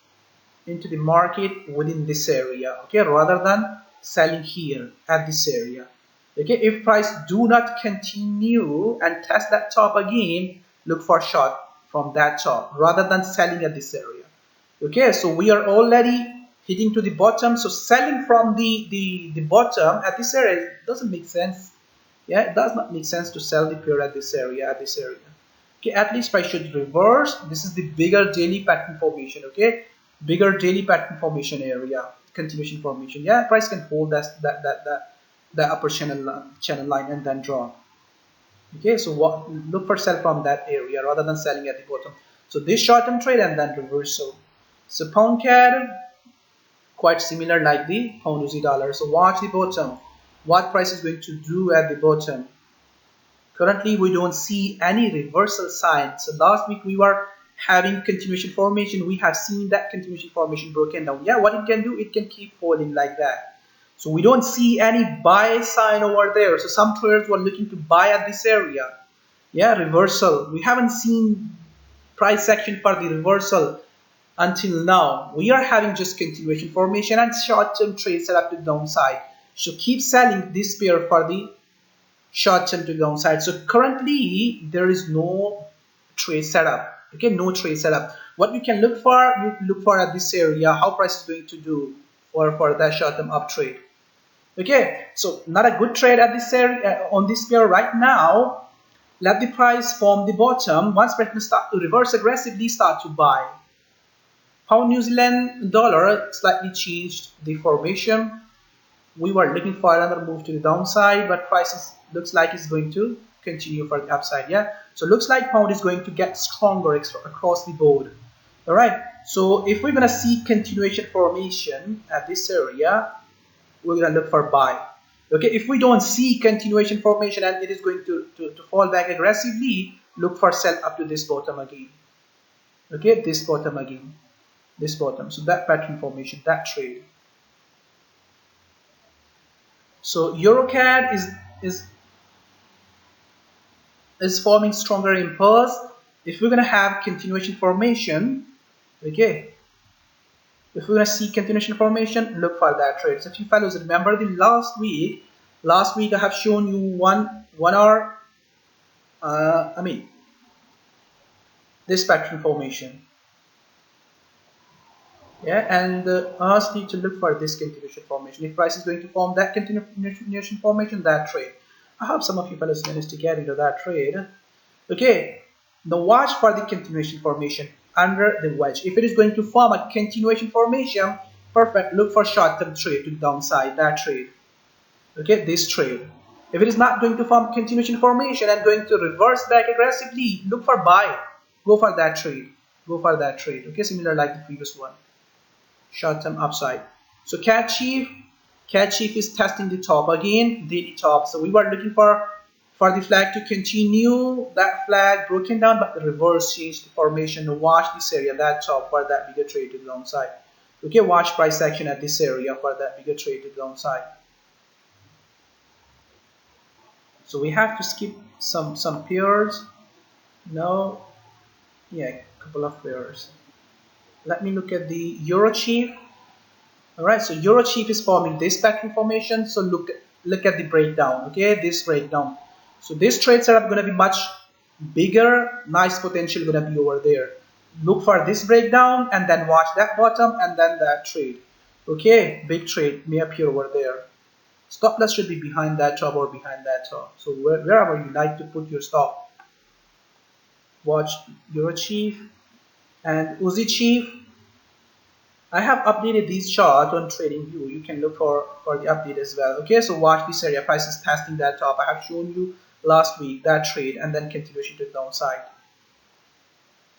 into the market within this area, okay, rather than selling here at this area. Okay, if price do not continue and test that top again, look for short from that top rather than selling at this area. Okay, so we are already hitting to the bottom, so selling from the bottom at this area doesn't make sense. Yeah, it does not make sense to sell the pair at this area, okay, at least price should reverse. This is the bigger daily pattern formation, okay, bigger daily pattern formation area, continuation formation. Yeah, price can hold that upper channel line and then drop. Okay, so look for sell from that area rather than selling at the bottom. So this short-term trade and then reversal. So pound CAD, quite similar like the pound USD dollar. So watch the bottom. What price is going to do at the bottom? Currently, we don't see any reversal sign. So last week we were having continuation formation. We have seen that continuation formation broken down. Yeah, what it can do, it can keep holding like that. So we don't see any buy sign over there. So some traders were looking to buy at this area. Yeah, reversal. We haven't seen price action for the reversal until now. We are having just continuation formation and short-term trade set up to the downside. So keep selling this pair for the short-term to the downside. So currently there is no trade setup. Okay, no trade setup. What you can look for, you look for at this area, how price is going to do for that short-term up trade. Okay, so not a good trade at this area on this pair right now. Let the price form the bottom. Once price will start to reverse aggressively, start to buy. Pound New Zealand dollar slightly changed the formation. We were looking for another move to the downside, but prices looks like it's going to continue for the upside. Yeah, so looks like pound is going to get stronger across the board. All right, So if we're gonna see continuation formation at this area, we're gonna look for buy. Okay, if we don't see continuation formation and it is going to fall back aggressively, look for sell up to this bottom again. Okay, this bottom again, this bottom. So that pattern formation, that trade. So EuroCAD is forming stronger impulse. If we're gonna have continuation formation, okay, if we're gonna see continuation formation, look for that trade. So if you fellows remember the last week I have shown you one hour. This pattern formation. Yeah, and us need to look for this continuation formation. If price is going to form that continuation formation, that trade. I hope some of you fellows managed to get into that trade. Okay, now watch for the continuation formation under the wedge. If it is going to form a continuation formation, perfect. Look for short-term trade to the downside, that trade. Okay, this trade. If it is not going to form continuation formation and going to reverse back aggressively, look for buy. Go for that trade. Go for that trade. Okay, similar like the previous one. Short-term upside. So cat chief is testing the top again, daily top. So we were looking for the flag to continue. That flag broken down, but the reverse changed the formation. Watch this area, that top for that bigger trade to the downside. Okay, watch price action at this area for that bigger trade to the downside. So we have to skip some pairs. No, yeah, a couple of pairs. Let me look at the Euro Chief. All right, so Euro Chief is forming this pattern formation. So look at the breakdown. Okay, this breakdown. So this trade setup going to be much bigger. Nice potential going to be over there. Look for this breakdown and then watch that bottom and then that trade. Okay, big trade may appear over there. Stop loss should be behind that top or behind that top. So wherever you like to put your stop. Watch Euro Chief and Uzi Chief. I have updated these charts on TradingView. You can look for the update as well. Okay, so watch this area. Price is testing that top. I have shown you last week that trade and then continuation to the downside.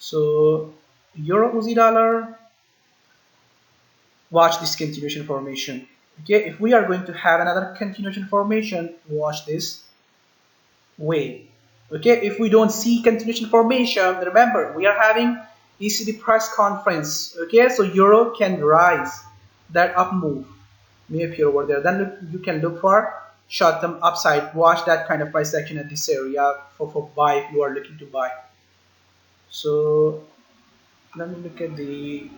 So Euro Uzi dollar. Watch this continuation formation. Okay, if we are going to have another continuation formation, watch this way. Okay, if we don't see continuation formation, remember we are having ECB press conference. Okay, so euro can rise. That up move may appear over there. Then you can look for short-term upside. Watch that kind of price action at this area for buy if you are looking to buy. So let me look at the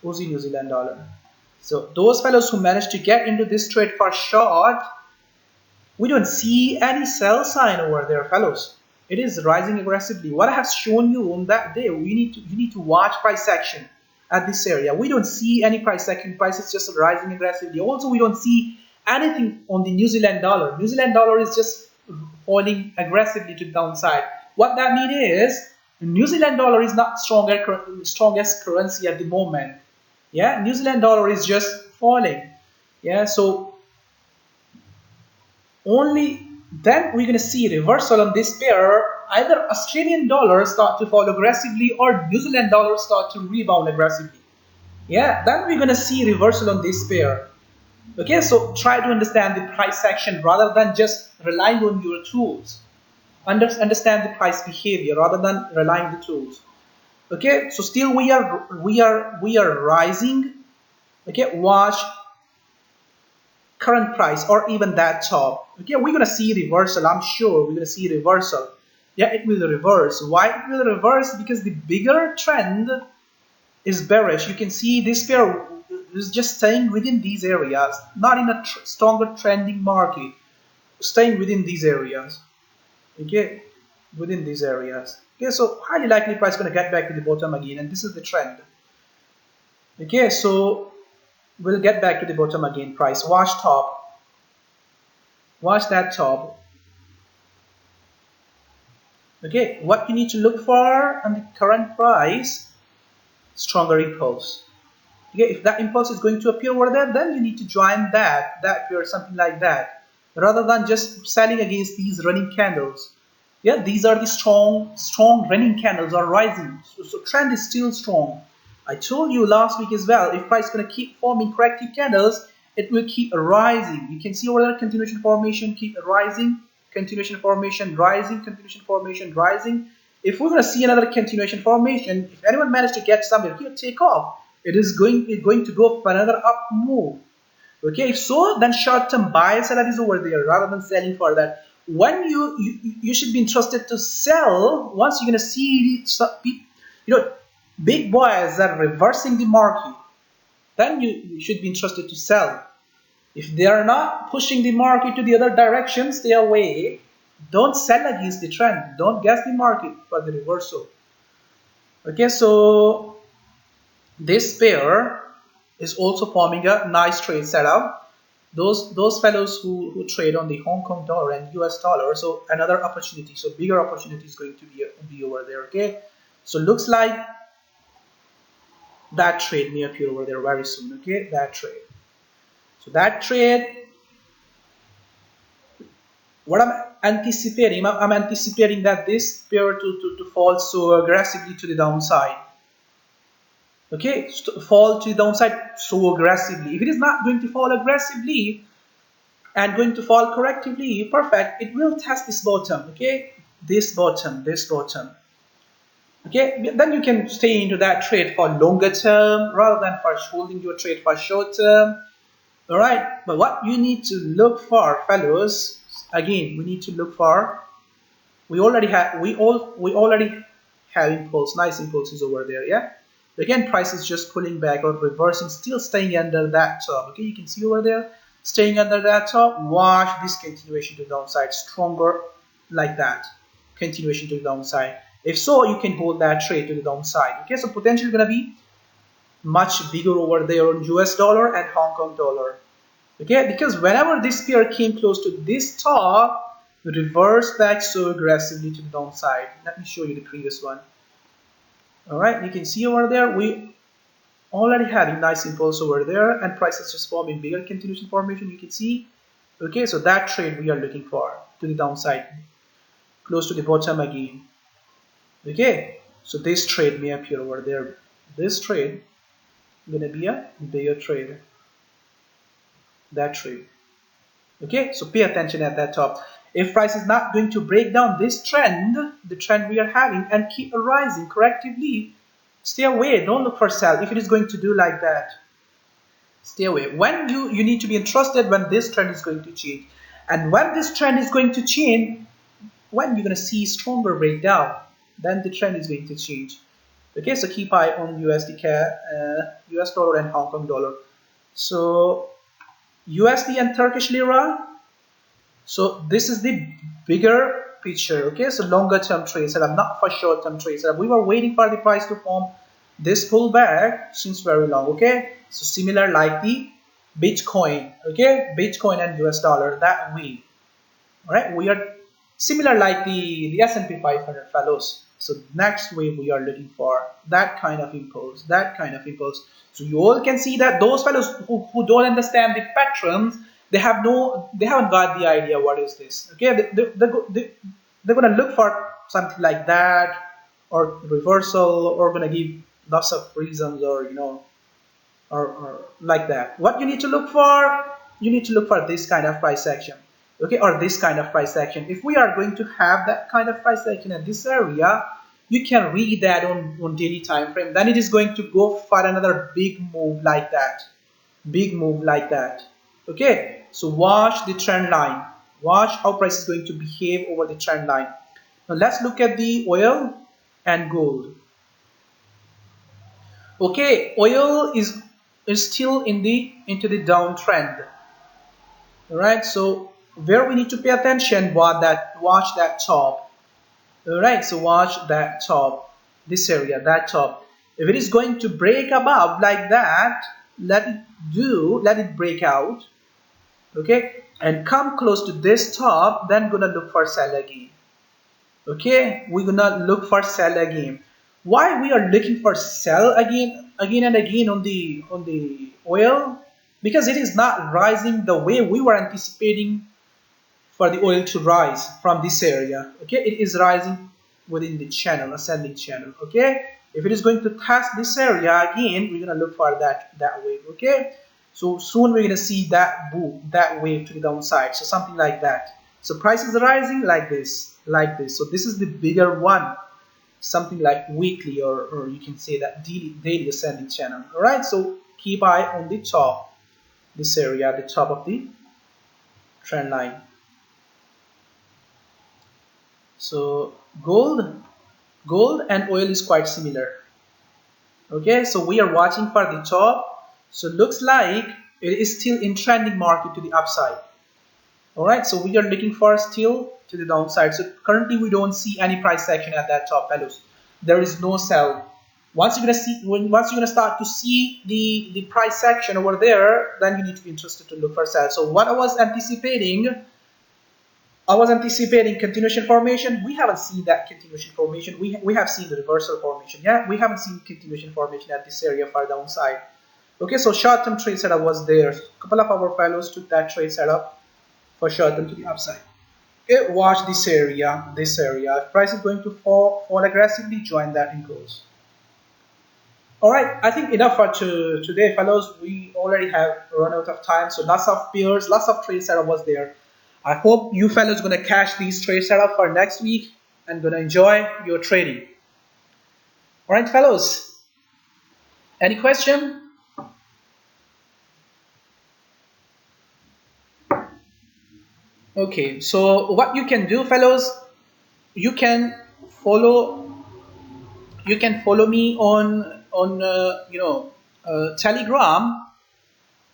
Aussie New Zealand dollar. So those fellows who managed to get into this trade for short, we don't see any sell sign over there, fellows. It is rising aggressively. What I have shown you on that day, you need to watch price action at this area. We don't see any price action. Price is just rising aggressively. Also, we don't see anything on the New Zealand dollar. New Zealand dollar is just falling aggressively to the downside. What that means is New Zealand dollar is not strongest currency at the moment. Yeah, New Zealand dollar is just falling. Yeah, so only then we're going to see reversal on this pair. Either Australian dollar start to fall aggressively or New Zealand dollar start to rebound aggressively. Yeah, then we're going to see reversal on this pair. Okay, so try to understand the price action rather than just relying on your tools. Understand the price behavior rather than relying on the tools. Okay, so still we are rising. Okay, watch current price or even that top. Okay, we're gonna see reversal. I'm sure we're gonna see reversal. Yeah, it will reverse. Why it will reverse? Because the bigger trend is bearish. You can see this pair is just staying within these areas, not in a stronger trending market, staying within these areas. Okay, within these areas. Okay, so highly likely price going to get back to the bottom again, and this is the trend. Okay, so we'll get back to the bottom again. Price, watch top, watch that top. Okay, what you need to look for on the current price, stronger impulse. Okay, if that impulse is going to appear over there, then you need to join that pair, something like that, rather than just selling against these running candles. Yeah, these are the strong running candles are rising. So trend is still strong. I told you last week as well, if price is going to keep forming corrective candles, it will keep rising. You can see over there, continuation formation, keep rising, continuation formation, rising, continuation formation, rising. If we're going to see another continuation formation, if anyone managed to get somewhere here, take off. It is going to go for another up move. Okay, if so, then short-term buy setup is over there rather than selling for that. When you should be interested to sell once you're gonna see big boys that are reversing the market. Then you should be interested to sell. If they are not pushing the market to the other direction, stay away. Don't sell against the trend. Don't guess the market for the reversal. Okay, so this pair is also forming a nice trade setup. Those fellows who trade on the Hong Kong dollar and US dollar, so another opportunity, so bigger opportunity is going to be over there. Okay, so looks like that trade may appear over there very soon. Okay, that trade. So that trade, what I'm anticipating, I'm anticipating that this pair to fall so aggressively to the downside. Okay, fall to the downside so aggressively. If it is not going to fall aggressively and going to fall correctively, perfect, it will test this bottom. Okay, this bottom. Okay, then you can stay into that trade for longer term rather than for holding your trade for short term. All right, but what you need to look for, fellows, again, we need to look for, we already have impulse, nice impulses over there. Yeah, again, price is just pulling back or reversing, still staying under that top. Okay, you can see over there, staying under that top. Watch this continuation to the downside, stronger like that, continuation to the downside. If so, you can hold that trade to the downside. Okay, so potentially gonna be much bigger over there on US dollar and Hong Kong dollar. Okay, because whenever this pair came close to this top, we reversed back so aggressively to the downside. Let me show you the previous one. All right, you can see over there we already having nice impulse over there, and price is just forming bigger continuation formation. You can see. Okay, so that trade we are looking for to the downside, close to the bottom again. Okay, so this trade may appear over there. This trade gonna be a bigger trade. That trade. Okay, so pay attention at that top. If price is not going to break down this trend, the trend we are having, and keep rising correctively, stay away. Don't look for sell. If it is going to do like that, stay away. When you need to be interested when this trend is going to change, and when this trend is going to change, when you're going to see stronger breakdown, then the trend is going to change. Okay, so keep eye on US dollar and Hong Kong dollar. So USD and Turkish lira. So this is the bigger picture. Okay, so longer term trade setup, not for short term trade setup. We were waiting for the price to form this pullback since very long. Okay, so similar like the Bitcoin. Okay, Bitcoin and US dollar, that way. All right, we are similar like the S&P 500, fellows. So next wave we are looking for that kind of impulse, So you all can see that those fellows who don't understand the patterns, they haven't got the idea what is this. Okay, they're gonna look for something like that, or reversal, or gonna give lots of reasons, or or like that. What you need to look for, this kind of price action. Okay, or this kind of price action. If we are going to have that kind of price action at this area, you can read that on daily time frame. Then it is going to go for another big move like that. Okay, so watch the trend line. Watch how price is going to behave over the trend line. Now let's look at the oil and gold. Okay, oil is still into the downtrend. All right, so where we need to pay attention, watch that top. All right, so watch that top, this area, that top. If it is going to break above like that, let it break out. Okay, and come close to this top, then gonna look for sell again. Okay, we're gonna look for sell again. Why we are looking for sell again and again on the oil? Because it is not rising the way we were anticipating for the oil to rise from this area. Okay, it is rising within the channel, ascending channel. Okay, If it is going to test this area again, we're going to look for that wave. Okay, so soon we're going to see that that wave to the downside. So something like that. So price is rising like this, like this. So this is the bigger one, something like weekly, or you can say that daily ascending channel. All right, so keep eye on the top, this area, the top of the trend line. So gold and oil is quite similar. Okay, so we are watching for the top. So looks like it is still in trending market to the upside. All right, so we are looking for still to the downside. So currently we don't see any price action at that top, fellows. There is no sell. Once you're gonna start to see the price action over there, then you need to be interested to look for sell. So what I was anticipating continuation formation. We haven't seen that continuation formation. We have seen the reversal formation. Yeah, we haven't seen continuation formation at this area for downside. Okay, so short-term trade setup was there. A couple of our fellows took that trade setup for short-term to the upside. Okay, watch this area. If price is going to fall aggressively, join that in goals. All right, I think enough for today, fellows. We already have run out of time. So lots of pairs, lots of trade setup was there. I hope you fellows gonna cash these trade setup for next week and gonna enjoy your trading. All right, fellows. Any question? Okay, so what you can do, fellows, you can follow me on Telegram.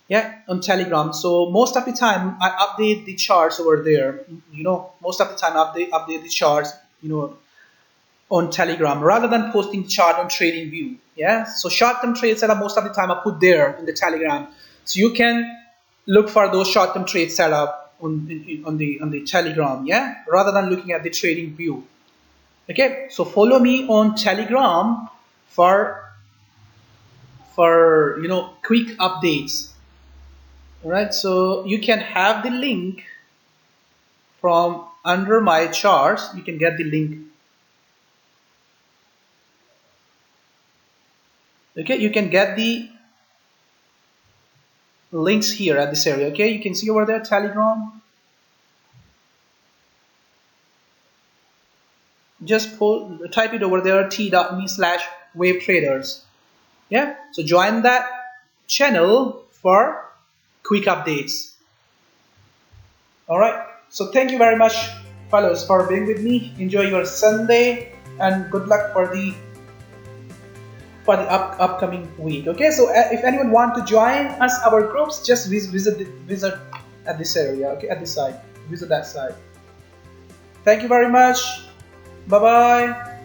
Yeah, on Telegram. So most of the time I update the charts over there. Most of the time I update the charts, on Telegram rather than posting the chart on TradingView. Yeah, so short-term trade setup most of the time I put there in the Telegram. So you can look for those short-term trade setup on the Telegram. Yeah, rather than looking at the TradingView. Okay, so follow me on Telegram for quick updates. All right, so you can have the link from under my charts. You can get the link. Okay, you can get the links here at this area. Okay, you can see over there Telegram. Just type it over there, t.me/wave traders. Yeah, so join that channel for quick updates. All right, so thank you very much, fellows, for being with me. Enjoy your Sunday and good luck for the upcoming week. Okay, so if anyone want to join us, our groups, just visit at this area. Okay, at this side, visit that side. Thank you very much. Bye bye.